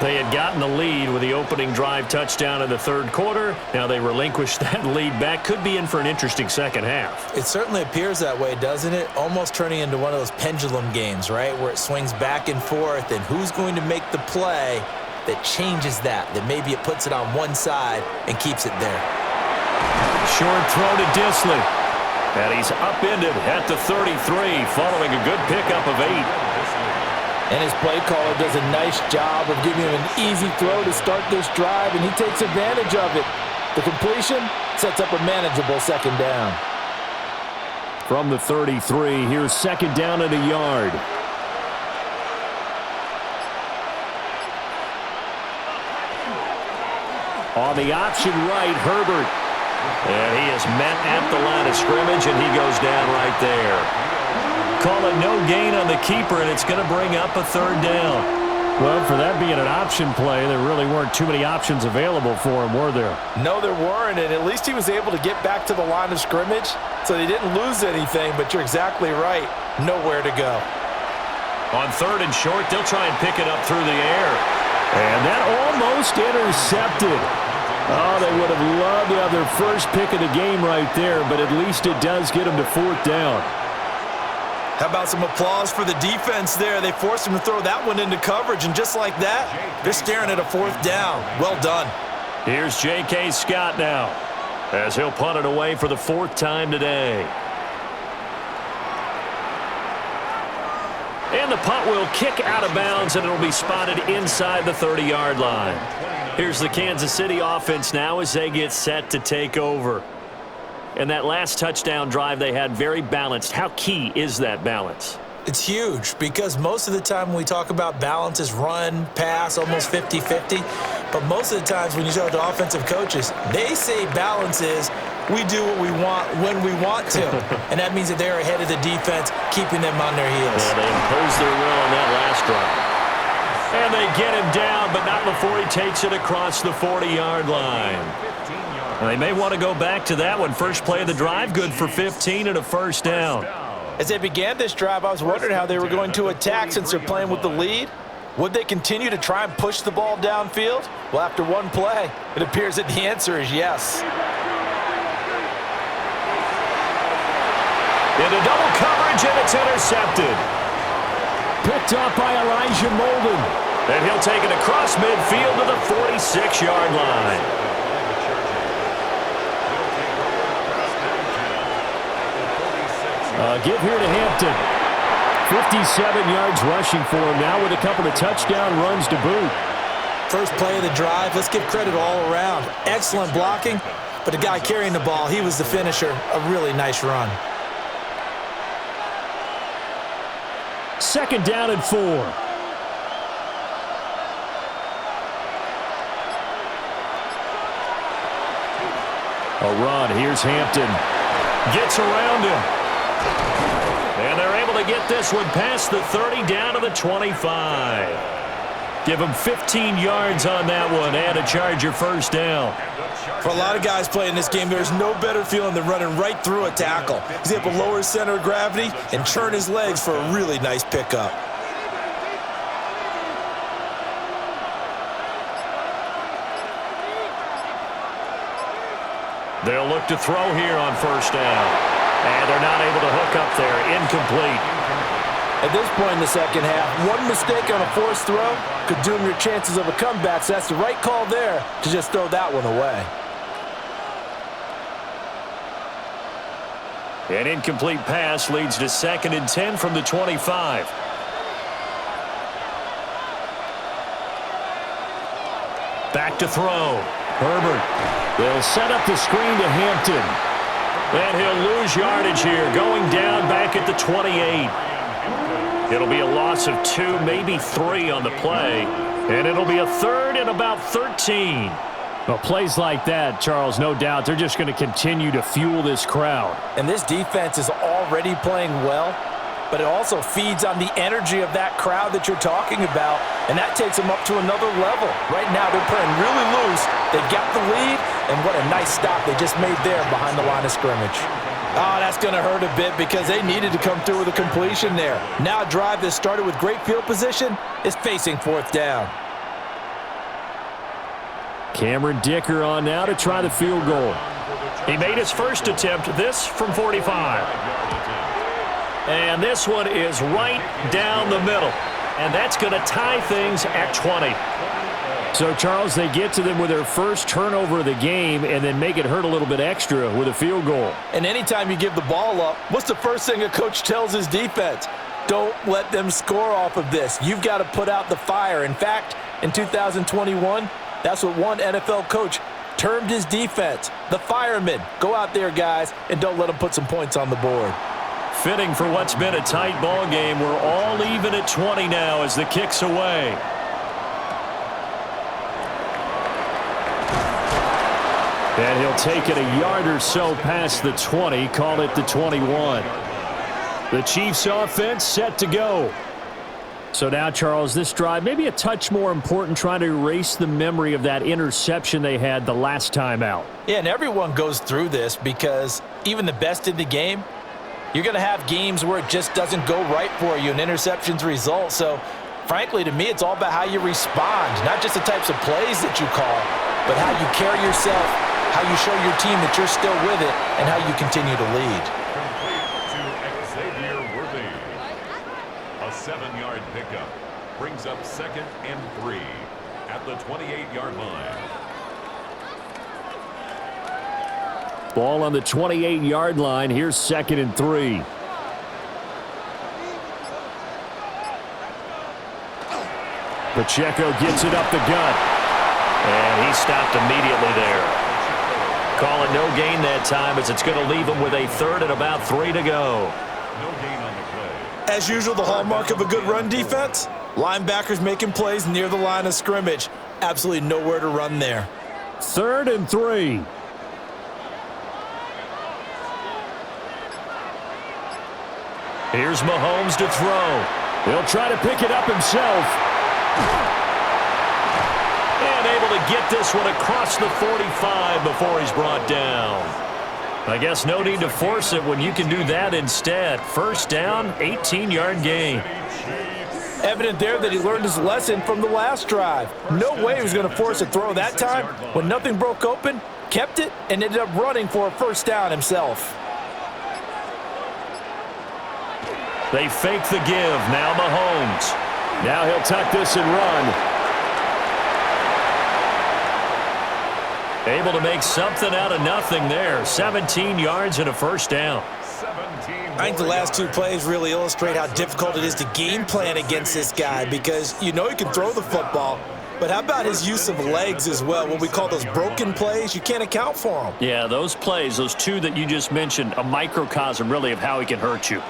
They had gotten the lead with the opening drive touchdown in the third quarter. Now they relinquished that lead back. Could be in for an interesting second half. It certainly appears that way, doesn't it? Almost turning into one of those pendulum games, right, where it swings back and forth, and who's going to make the play that changes that maybe it puts it on one side and keeps it there. Short throw to Disley. And he's upended at the 33 following a good pickup of 8. And his play caller does a nice job of giving him an easy throw to start this drive, and he takes advantage of it. The completion sets up a manageable second down. From the 33, here's second down and a yard. On the option right, Herbert. And he is met at the line of scrimmage, and he goes down right there. Call it no gain on the keeper, and it's going to bring up a third down. Well, for that being an option play, there really weren't too many options available for him, were there? No, there weren't, and at least he was able to get back to the line of scrimmage, so they didn't lose anything, but you're exactly right. Nowhere to go. On third and short, they'll try and pick it up through the air. And that almost intercepted. Oh, they would have loved to have their first pick of the game right there, but at least it does get them to fourth down. How about some applause for the defense there? They forced him to throw that one into coverage, and just like that, they're staring at a fourth down. Well done. Here's J.K. Scott now, as he'll punt it away for the fourth time today. And the punt will kick out of bounds, and it'll be spotted inside the 30-yard line. Here's the Kansas City offense now as they get set to take over. And that last touchdown drive they had, very balanced. How key is that balance? It's huge because most of the time when we talk about balance is run, pass, almost 50-50. But most of the times when you talk to offensive coaches, they say balance is we do what we want when we want to. And that means that they're ahead of the defense, keeping them on their heels. Yeah, they imposed their will on that last drive. And they get him down, but not before he takes it across the 40-yard line. They may want to go back to that one. First play of the drive, good for 15 and a first down. As they began this drive, I was wondering how they were going to attack since they're playing with the lead. Would they continue to try and push the ball downfield? Well, after one play, it appears that the answer is yes. Into double coverage, and it's intercepted. Picked up by Elijah Molden. And he'll take it across midfield to the 46-yard line. Give here to Hampton. 57 yards rushing for him now with a couple of touchdown runs to boot. First play of the drive, let's give credit all around. Excellent blocking, but the guy carrying the ball, he was the finisher. A really nice run. Second down and 4. A run. Here's Hampton. Gets around him. And they're able to get this one past the 30 down to the 25. Give him 15 yards on that one and a Charger first down. For a lot of guys playing this game, there's no better feeling than running right through a tackle. He's able to lower his center of gravity and turn his legs for a really nice pickup. They'll look to throw here on first down. And they're not able to hook up there. Incomplete. At this point in the second half, one mistake on a forced throw could doom your chances of a comeback, so that's the right call there to just throw that one away. An incomplete pass leads to 2nd and 10 from the 25. Back to throw. Herbert. They'll set up the screen to Hampton. And he'll lose yardage here, going down back at the 28. It'll be a loss of 2, maybe 3 on the play. And it'll be a 3rd and about 13. Well, plays like that, Charles, no doubt, they're just going to continue to fuel this crowd. And this defense is already playing well, but it also feeds on the energy of that crowd that you're talking about, and that takes them up to another level. Right now, they're playing really loose. They've got the lead, and what a nice stop they just made there behind the line of scrimmage. Oh, that's going to hurt a bit because they needed to come through with a completion there. Now a drive that started with great field position is facing 4th down. Cameron Dicker on now to try the field goal. He made his first attempt, this from 45. And this one is right down the middle. And that's going to tie things at 20. So, Charles, they get to them with their first turnover of the game and then make it hurt a little bit extra with a field goal. And anytime you give the ball up, what's the first thing a coach tells his defense? Don't let them score off of this. You've got to put out the fire. In fact, in 2021, that's what one NFL coach termed his defense, the firemen. Go out there, guys, and don't let them put some points on the board. Fitting for what's been a tight ball game. We're all even at 20 now as the kick's away. And he'll take it a yard or so past the 20, call it the 21. The Chiefs offense set to go. So now, Charles, this drive maybe a touch more important, trying to erase the memory of that interception they had the last time out. Yeah, and everyone goes through this because even the best in the game, you're going to have games where it just doesn't go right for you and interceptions result. So, frankly, to me, it's all about how you respond, not just the types of plays that you call, but how you carry yourself, how you show your team that you're still with it, and how you continue to lead. A 7-yard pickup brings up 2nd and 3 at the 28-yard line. Ball on the 28-yard line. Here's 2nd and 3. Pacheco gets it up the gut. And he stopped immediately there. Call it no gain that time as it's going to leave him with a 3rd and about 3 to go. No gain on the play. As usual, the hallmark of a good run defense, linebackers making plays near the line of scrimmage. Absolutely nowhere to run there. 3rd and 3. Here's Mahomes to throw. He'll try to pick it up himself. And able to get this one across the 45 before he's brought down. I guess no need to force it when you can do that instead. First down, 18-yard gain. Evident there that he learned his lesson from the last drive. No way he was going to force a throw that time. When nothing broke open, kept it, and ended up running for a first down himself. They fake the give. Now Mahomes. Now he'll tuck this and run. Able to make something out of nothing there. 17 yards and a first down. I think the last 2 plays really illustrate how difficult it is to game plan against this guy because you know he can throw the football, but how about his use of legs as well? What we call those broken plays, you can't account for them. Yeah, those plays, those 2 that you just mentioned, a microcosm really of how he can hurt you.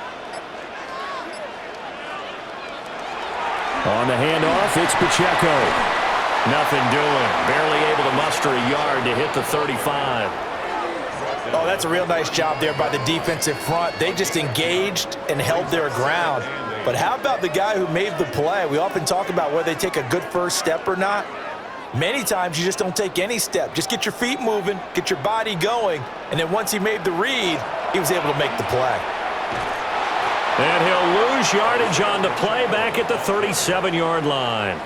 On the handoff, it's Pacheco. Nothing doing. Barely able to muster a yard to hit the 35. Oh, that's a real nice job there by the defensive front. They just engaged and held their ground. But how about the guy who made the play? We often talk about whether they take a good first step or not. Many times you just don't take any step. Just get your feet moving, get your body going, and then once he made the read, he was able to make the play. And he'll lose yardage on the play back at the 37-yard line.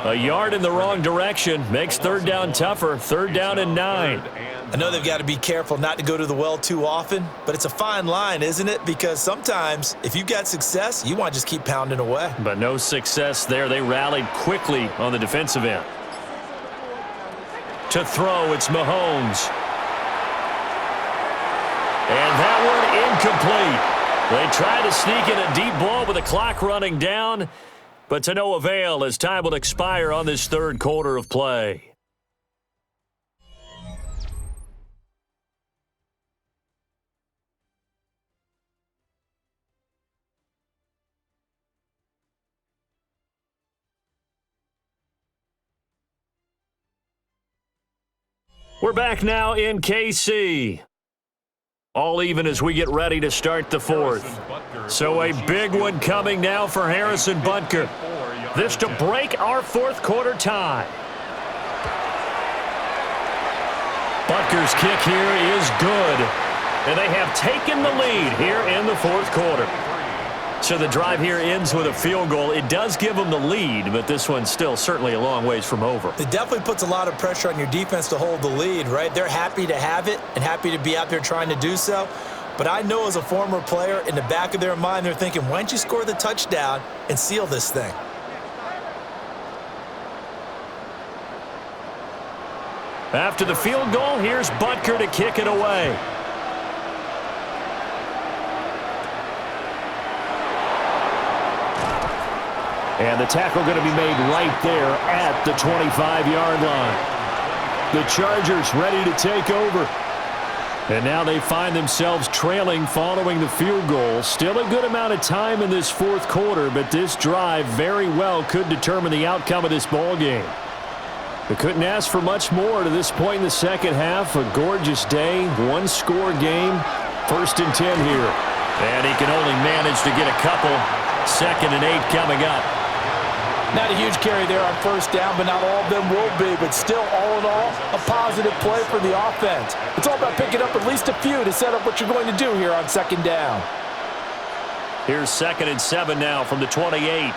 A yard in the wrong direction makes third down tougher. 3rd down and 9. I know they've got to be careful not to go to the well too often, but it's a fine line, isn't it? Because sometimes if you've got success, you want to just keep pounding away. But no success there. They rallied quickly on the defensive end. To throw, it's Mahomes. And that one incomplete. They tried to sneak in a deep ball with the clock running down, but to no avail as time will expire on this 3rd quarter of play. We're back now in KC. All even as we get ready to start the 4th. So a big one coming now for Harrison Butker. This to break our 4th quarter tie. Butker's kick here is good. And they have taken the lead here in the 4th quarter. So the drive here ends with a field goal. It does give them the lead, but this one's still certainly a long ways from over. It definitely puts a lot of pressure on your defense to hold the lead, right? They're happy to have it and happy to be out there trying to do so. But I know as a former player, in the back of their mind, they're thinking, why don't you score the touchdown and seal this thing? After the field goal, here's Butker to kick it away. And the tackle going to be made right there at the 25-yard line. The Chargers ready to take over. And now they find themselves trailing following the field goal. Still a good amount of time in this 4th quarter, but this drive very well could determine the outcome of this ball game. They couldn't ask for much more to this point in the second half. A gorgeous day, 1-score game. 1st and 10 here. And he can only manage to get a couple. 2nd and 8 coming up. Not a huge carry there on 1st down, but not all of them will be. But still, all in all, a positive play for the offense. It's all about picking up at least a few to set up what you're going to do here on 2nd down. Here's 2nd and 7 now from the 28.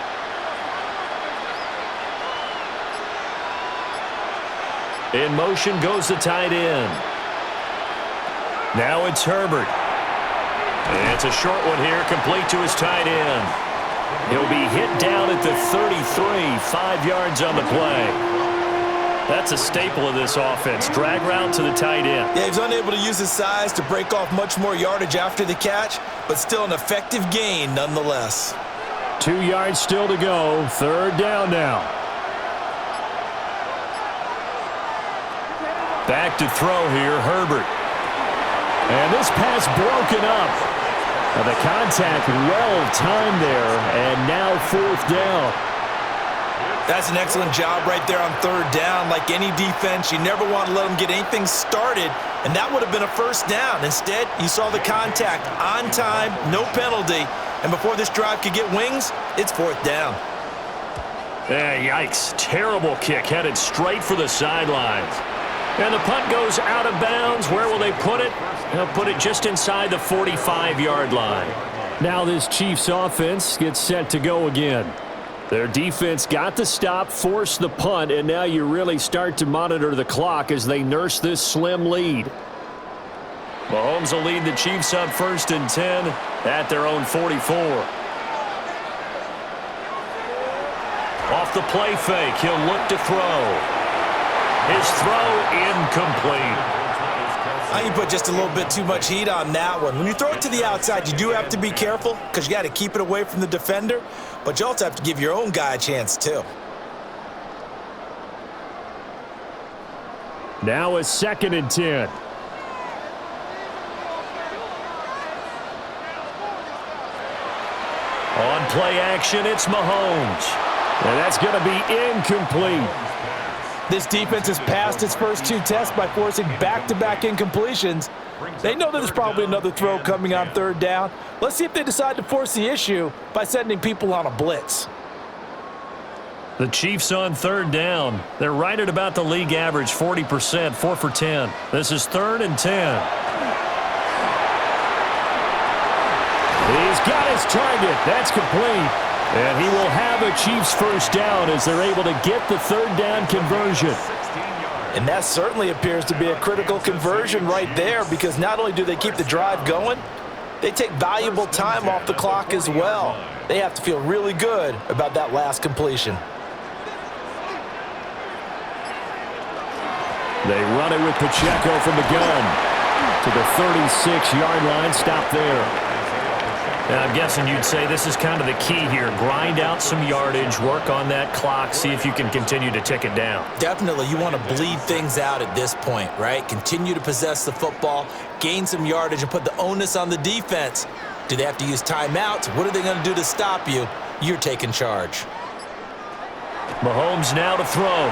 In motion goes the tight end. Now it's Herbert. And it's a short one here, complete to his tight end. He'll be hit down at the 33, 5 yards on the play. That's a staple of this offense. Drag route to the tight end. Yeah, he's unable to use his size to break off much more yardage after the catch, but still an effective gain nonetheless. 2 yards still to go. 3rd down now. Back to throw here, Herbert. And this pass broken up. And the contact well-timed there, and now 4th down. That's an excellent job right there on 3rd down. Like any defense, you never want to let them get anything started, and that would have been a 1st down. Instead, you saw the contact on time, no penalty, and before this drive could get wings, it's 4th down. Yikes. Terrible kick, headed straight for the sidelines. And the punt goes out of bounds. Where will they put it? They'll put it just inside the 45-yard line. Now this Chiefs offense gets set to go again. Their defense got the stop, forced the punt, and now you really start to monitor the clock as they nurse this slim lead. Mahomes will lead the Chiefs up 1st and 10 at their own 44. Off the play fake, he'll look to throw. His throw incomplete. I think you put just a little bit too much heat on that one. When you throw it to the outside, you do have to be careful because you got to keep it away from the defender, but you also have to give your own guy a chance too. Now it's 2nd and 10. On play action, it's Mahomes. And that's going to be incomplete. This defense has passed its first 2 tests by forcing back-to-back incompletions. They know that there's probably another throw coming on 3rd down. Let's see if they decide to force the issue by sending people on a blitz. The Chiefs on 3rd down. They're right at about the league average, 40%, 4 for 10. This is 3rd and 10. He's got his target. That's complete. And he will have a Chiefs first down as they're able to get the 3rd down conversion. And that certainly appears to be a critical conversion right there, because not only do they keep the drive going, they take valuable time off the clock as well. They have to feel really good about that last completion. They run it with Pacheco from the gun to the 36-yard line. Stop there. And I'm guessing you'd say this is kind of the key here. Grind out some yardage, work on that clock, see if you can continue to tick it down. Definitely, you want to bleed things out at this point, right? Continue to possess the football, gain some yardage, and put the onus on the defense. Do they have to use timeouts? What are they going to do to stop you? You're taking charge. Mahomes now to throw.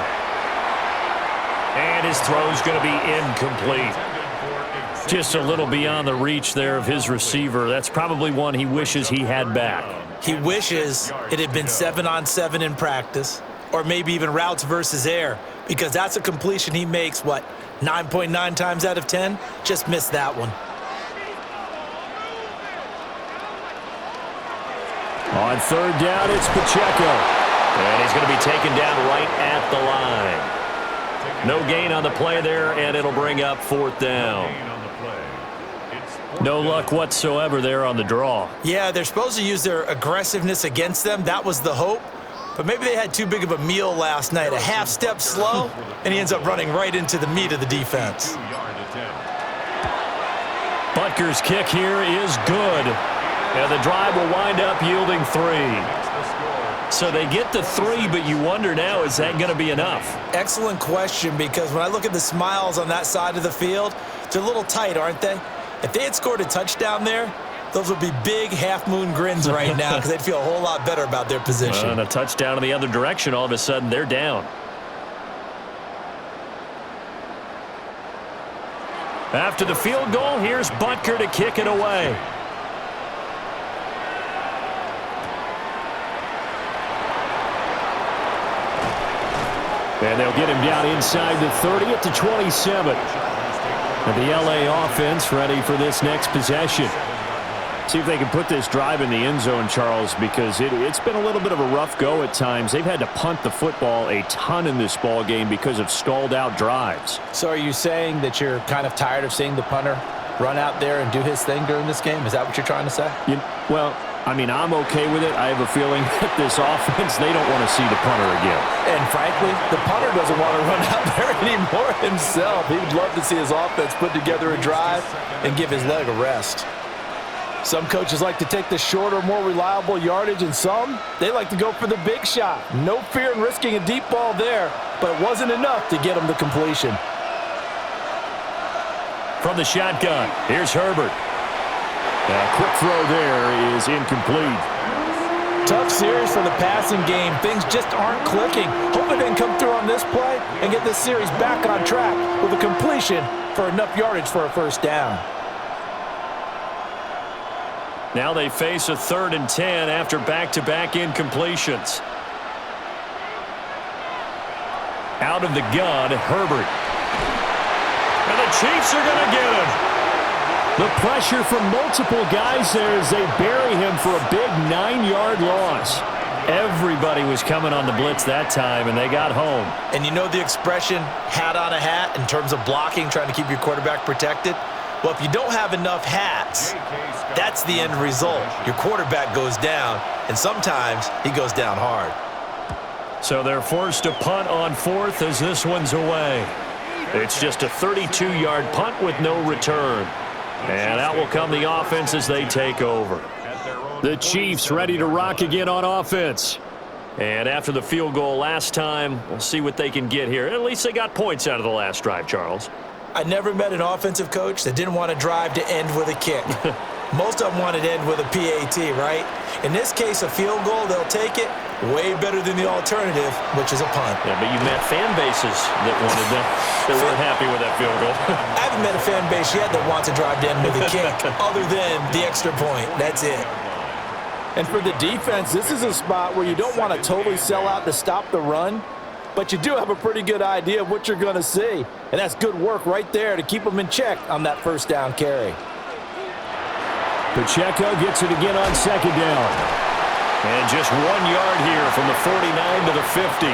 And his throw's going to be incomplete. Just a little beyond the reach there of his receiver. That's probably one he wishes he had back. He wishes it had been 7-on-7 in practice, or maybe even routes versus air, because that's a completion he makes, 9.9 times out of 10? Just missed that one. On 3rd down, it's Pacheco. And he's going to be taken down right at the line. No gain on the play there, and it'll bring up 4th down. No luck whatsoever there on the draw. Yeah, they're supposed to use their aggressiveness against them. That was the hope. But maybe they had too big of a meal last night. A half step slow, and he ends up running right into the meat of the defense. Butker's kick here is good. And the drive will wind up yielding 3. So they get the 3, but you wonder now, is that going to be enough? Excellent question, because when I look at the smiles on that side of the field, they're a little tight, aren't they? If they had scored a touchdown there, those would be big half-moon grins right now, because they'd feel a whole lot better about their position. And a touchdown in the other direction, all of a sudden they're down. After the field goal, here's Butker to kick it away. And they'll get him down inside the 30 at the 27. And the LA offense ready for this next possession. See if they can put this drive in the end zone, Charles, because it's been a little bit of a rough go at times. They've had to punt the football a ton in this ball game because of stalled out drives. So are you saying that you're kind of tired of seeing the punter run out there and do his thing during this game? Is that what you're trying to say? Well, I mean, I'm okay with it. I have a feeling that this offense, they don't want to see the punter again. And frankly, the punter doesn't want to run out there anymore himself. He would love to see his offense put together a drive and give his leg a rest. Some coaches like to take the shorter, more reliable yardage, and some, they like to go for the big shot. No fear in risking a deep ball there, but it wasn't enough to get him the completion. From the shotgun, here's Herbert. A quick throw there is incomplete. Tough series for the passing game. Things just aren't clicking. Hope they can come through on this play and get this series back on track with a completion for enough yardage for a first down. Now they face a 3rd and 10 after back-to-back incompletions. Out of the gun, Herbert. And the Chiefs are going to get him. The pressure from multiple guys there as they bury him for a big 9-yard loss. Everybody was coming on the blitz that time, and they got home. And you know the expression, hat on a hat, in terms of blocking, trying to keep your quarterback protected? Well, if you don't have enough hats, that's the end result. Your quarterback goes down, and sometimes he goes down hard. So they're forced to punt on 4th as this one's away. It's just a 32-yard punt with no return. And out will come the offense as they take over. The Chiefs ready to rock again on offense. And after the field goal last time, we'll see what they can get here. At least they got points out of the last drive, Charles. I never met an offensive coach that didn't want to drive to end with a kick. Most of them wanted to end with a PAT, right? In this case, a field goal, they'll take it. Way better than the alternative, which is a punt. Yeah, but you met fan bases that wanted that, that weren't happy with that field goal. I haven't met a fan base yet that wants to drive down with a kick other than the extra point. That's it. And for the defense, this is a spot where you don't want to totally sell out to stop the run, but you do have a pretty good idea of what you're going to see. And that's good work right there to keep them in check on that first down carry. Pacheco gets it again on second down. And just 1 yard here from the 49 to the 50.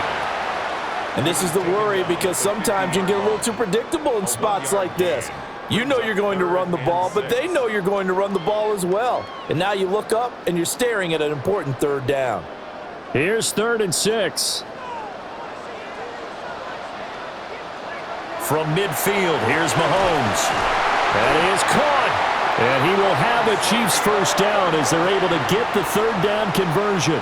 And this is the worry because sometimes you can get a little too predictable in spots like this. You know you're going to run the ball, but they know you're going to run the ball as well. And now you look up and you're staring at an important third down. Here's 3rd and 6. From midfield, here's Mahomes. That is caught. And he will have a Chiefs first down as they're able to get the third down conversion.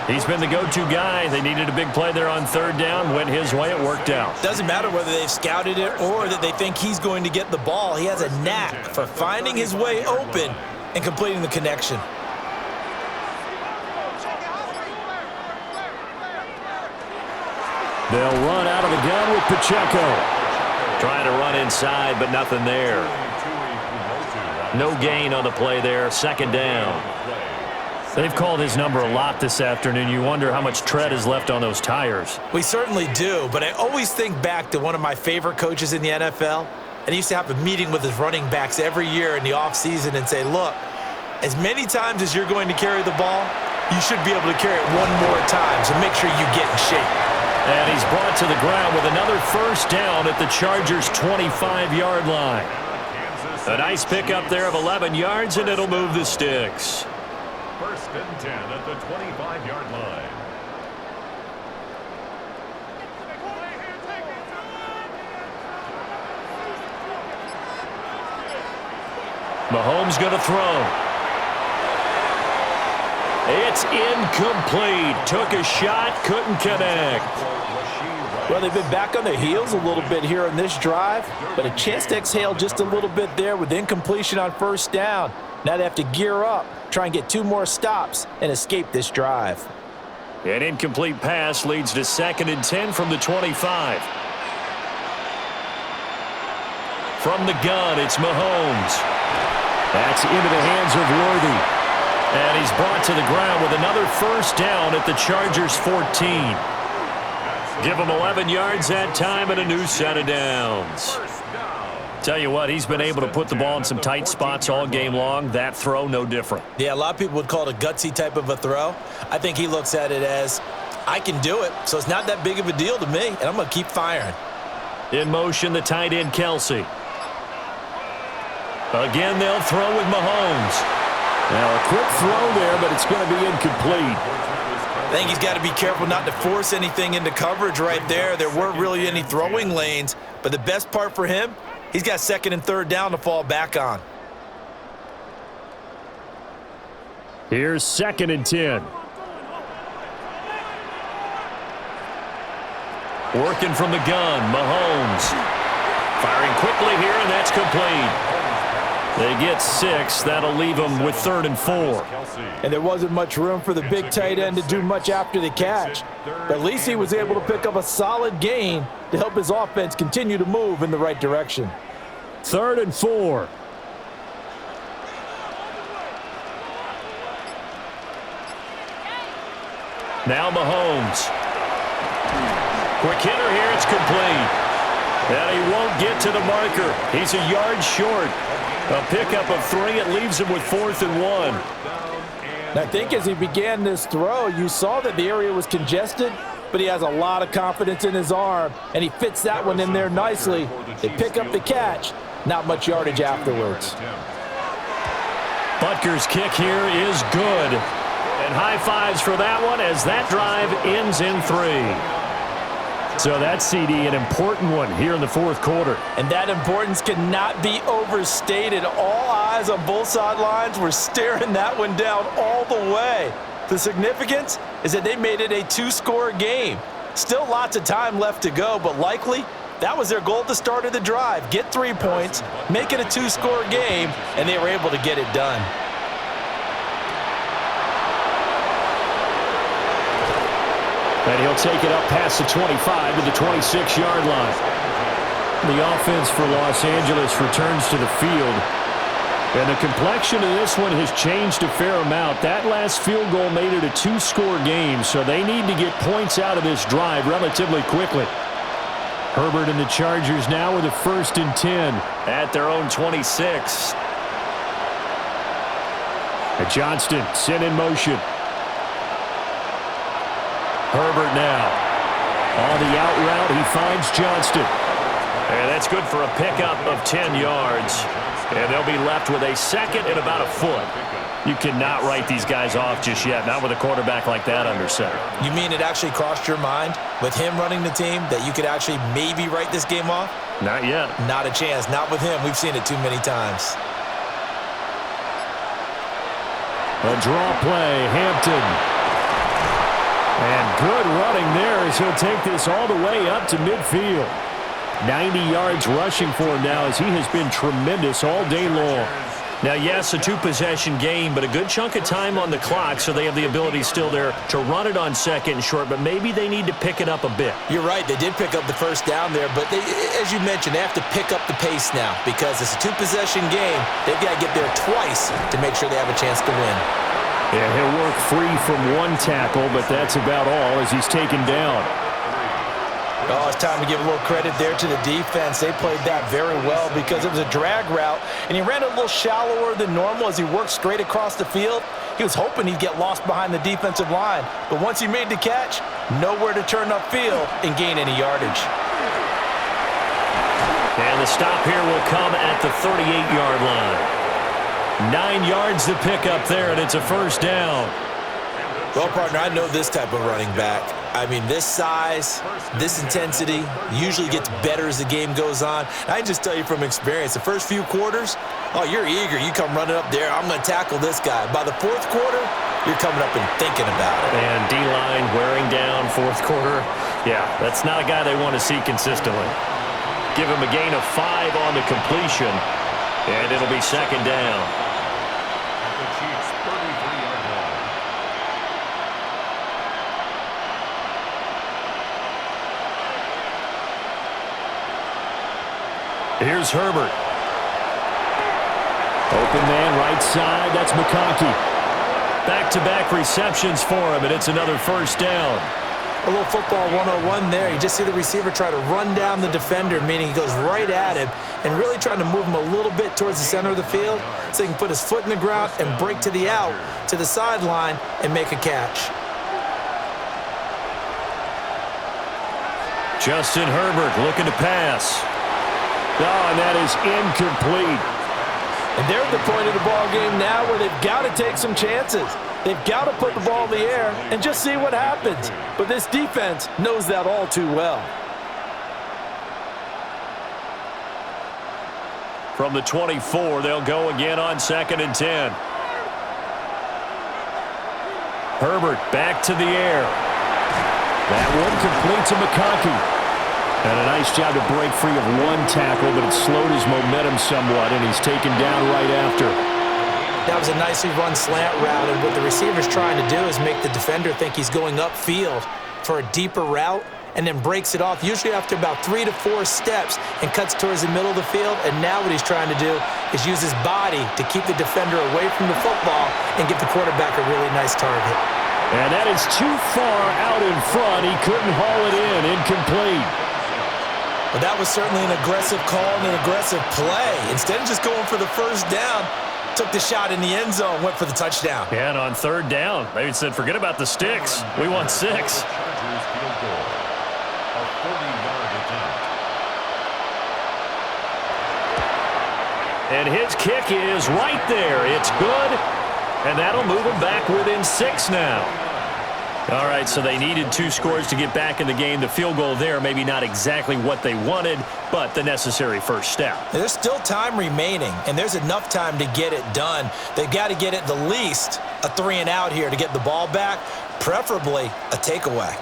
He's been the go-to guy. They needed a big play there on third down. Went his way. It worked out. Doesn't matter whether they've scouted it or that they think he's going to get the ball. He has a knack for finding his way open and completing the connection. They'll run out of the gun with Pacheco. Trying to run inside, but nothing there. No gain on the play there. Second down. They've called his number a lot this afternoon. You wonder how much tread is left on those tires. We certainly do, but I always think back to one of my favorite coaches in the NFL, and he used to have a meeting with his running backs every year in the offseason and say, look, as many times as you're going to carry the ball, you should be able to carry it one more time, so make sure you get in shape. And he's brought to the ground with another first down at the Chargers' 25-yard line. A nice pickup there of 11 yards, and it'll move the sticks. 1st and 10 at the 25-yard line. Mahomes going to throw. It's incomplete. Took a shot, couldn't connect. Well, they've been back on their heels a little bit here in this drive, but a chance to exhale just a little bit there with incompletion on first down. Now they have to gear up, try and get 2 more stops, and escape this drive. An incomplete pass leads to 2nd and 10 from the 25. From the gun, it's Mahomes. That's into the hands of Worthy. And he's brought to the ground with another first down at the Chargers' 14. Give him 11 yards that time and a new set of downs. Tell you what, he's been able to put the ball in some tight spots all game long. That throw, no different. Yeah, a lot of people would call it a gutsy type of a throw. I think he looks at it as, I can do it, so it's not that big of a deal to me, and I'm going to keep firing. In motion, the tight end, Kelsey. Again, they'll throw with Mahomes. Now, a quick throw there, but it's going to be incomplete. I think he's got to be careful not to force anything into coverage right there. There weren't really any throwing lanes, but the best part for him, he's got 2nd and 3rd down to fall back on. Here's 2nd and 10. Working from the gun, Mahomes. Firing quickly here, and that's complete. They get 6. That'll leave them with 3rd and 4. And there wasn't much room for the big tight end to do much after the catch. But at least he was able to pick up a solid gain to help his offense continue to move in the right direction. 3rd and 4. Now Mahomes. Quick hitter here. It's complete. And he won't get to the marker. He's a yard short. A pickup of 3. It leaves him with 4th and 1. And I think as he began this throw, you saw that the area was congested, but he has a lot of confidence in his arm, and he fits that one in there nicely. They pick up the catch. Not much yardage afterwards. Butker's kick here is good. And high fives for that one as that drive ends in 3. So that's, CD, an important one here in the 4th quarter. And that importance cannot be overstated. All eyes on both sidelines were staring that one down all the way. The significance is that they made it a 2-score game. Still lots of time left to go, but likely that was their goal at the start of the drive. Get 3 points, make it a 2-score game, and they were able to get it done. And he'll take it up past the 25 to the 26-yard line. The offense for Los Angeles returns to the field. And the complexion of this one has changed a fair amount. That last field goal made it a two-score game, so they need to get points out of this drive relatively quickly. Herbert and the Chargers now with a 1st and 10. At their own 26. Johnston sent in motion. Herbert now. On the out route, he finds Johnston. And that's good for a pickup of 10 yards. And they'll be left with a 2nd and about a foot. You cannot write these guys off just yet, not with a quarterback like that under center. You mean it actually crossed your mind with him running the team that you could actually maybe write this game off? Not yet. Not a chance. Not with him. We've seen it too many times. A draw play, Hampton. And good running there as he'll take this all the way up to midfield. 90 yards rushing for him now as he has been tremendous all day long. Now, yes, a two-possession game, but a good chunk of time on the clock, so they have the ability still there to run it on 2nd and short, but maybe they need to pick it up a bit. You're right. They did pick up the 1st down there, but as you mentioned, they have to pick up the pace now because it's a two-possession game. They've got to get there twice to make sure they have a chance to win. Yeah, he'll work free from one tackle, but that's about all as he's taken down. Oh, it's time to give a little credit there to the defense. They played that very well because it was a drag route, and he ran a little shallower than normal as he worked straight across the field. He was hoping he'd get lost behind the defensive line, but once he made the catch, nowhere to turn upfield and gain any yardage. And the stop here will come at the 38-yard line. 9 yards to pick up there, and it's a 1st down. Well, partner, I know this type of running back. I mean, this size, this intensity usually gets better as the game goes on. I can just tell you from experience, the first few quarters, oh, you're eager. You come running up there, I'm going to tackle this guy. By the 4th quarter, you're coming up and thinking about it. And D-line wearing down 4th quarter. Yeah, that's not a guy they want to see consistently. Give him a gain of 5 on the completion, and it'll be 2nd down. Here's Herbert. Open man right side. That's McConkey. Back-to-back receptions for him, and it's another 1st down. A little football 101 there. You just see the receiver try to run down the defender, meaning he goes right at him and really trying to move him a little bit towards the center of the field so he can put his foot in the ground and break to the out, to the sideline, and make a catch. Justin Herbert looking to pass. Oh, and that is incomplete. And they're at the point of the ball game now where they've got to take some chances. They've got to put the ball in the air and just see what happens. But this defense knows that all too well. From the 24, they'll go again on 2nd and 10. Herbert back to the air. That one complete to McConkey. And a nice job to break free of one tackle, but it slowed his momentum somewhat, and he's taken down right after. That was a nicely run slant route, and what the receiver's trying to do is make the defender think he's going upfield for a deeper route, and then breaks it off, usually after about 3 to 4 steps, and cuts towards the middle of the field. And now what he's trying to do is use his body to keep the defender away from the football and give the quarterback a really nice target. And that is too far out in front. He couldn't haul it in. Incomplete. But that was certainly an aggressive call and an aggressive play. Instead of just going for the 1st down, took the shot in the end zone, went for the touchdown. Yeah, and on 3rd down, they said, forget about the sticks. We want 6. And his kick is right there. It's good, and that'll move him back within 6 now. All right, so they needed 2 scores to get back in the game. The field goal there, maybe not exactly what they wanted, but the necessary 1st step. There's still time remaining, and there's enough time to get it done. They've got to get at the least a 3 and out here to get the ball back, preferably a takeaway.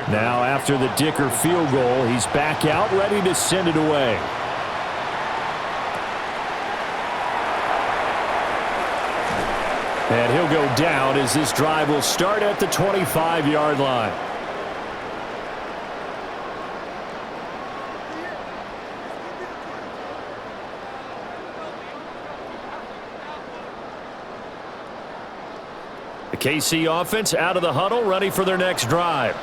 Now after the Dicker field goal, he's back out, ready to send it away. And he'll go down as this drive will start at the 25-yard line. The KC offense out of the huddle, ready for their next drive.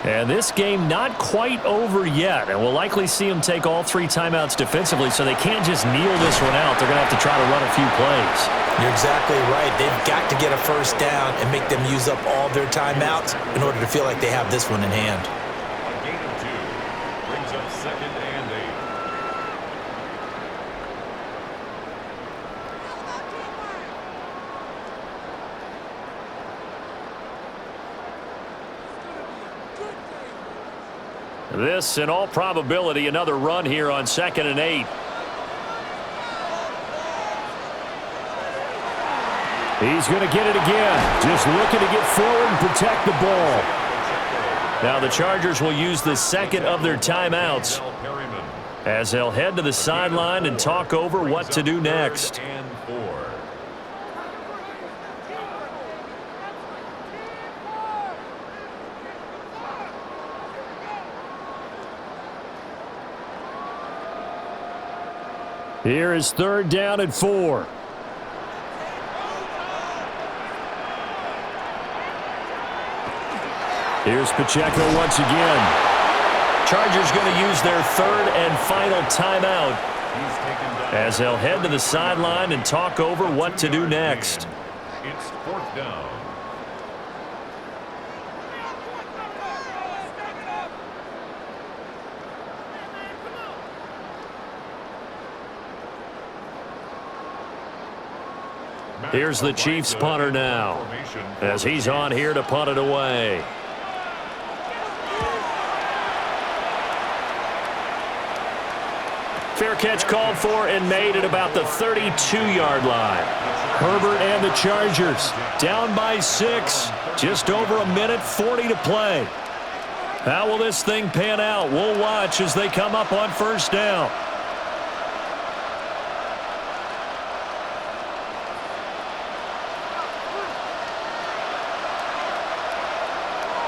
And this game not quite over yet, and we'll likely see them take all 3 timeouts defensively, so they can't just kneel this one out. They're going to have to try to run a few plays. You're exactly right. They've got to get a first down and make them use up all their timeouts in order to feel like they have this one in hand. A gain of 2 brings up 2nd and 8. This, in all probability, another run here on 2nd and 8. He's going to get it again. Just looking to get forward and protect the ball. Now the Chargers will use the 2nd of their timeouts as they'll head to the sideline and talk over what to do next. And 4. Here is 3rd down and 4. Here's Pacheco once again. Chargers going to use their 3rd and final timeout as they'll head to the sideline and talk over what to do next. It's 4th down. Here's the Chiefs punter now as he's on here to punt it away. Fair catch called for and made at about the 32-yard line. Herbert and the Chargers Down by 6. Just over a minute 40 to play. How will this thing pan out? We'll watch as they come up on 1st down.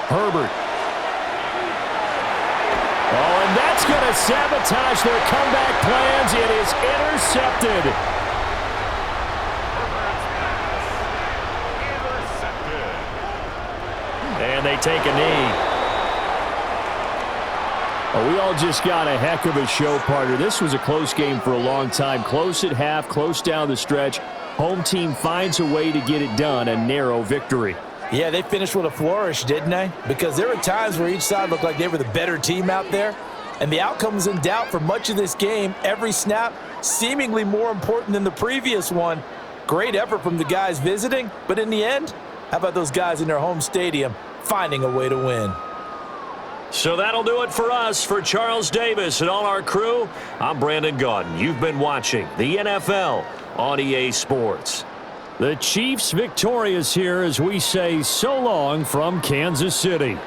Herbert. Oh, and that's going to sabotage their comeback plans. It is intercepted. And they take a knee. Oh, we all just got a heck of a show, partner. This was a close game for a long time. Close at half, close down the stretch. Home team finds a way to get it done, a narrow victory. Yeah, they finished with a flourish, didn't they? Because there were times where each side looked like they were the better team out there. And the outcome was in doubt for much of this game. Every snap seemingly more important than the previous one. Great effort from the guys visiting. But in the end, how about those guys in their home stadium finding a way to win? So that'll do it for us. For Charles Davis and all our crew, I'm Brandon Gaudin. You've been watching the NFL on EA Sports. The Chiefs victorious here as we say so long from Kansas City.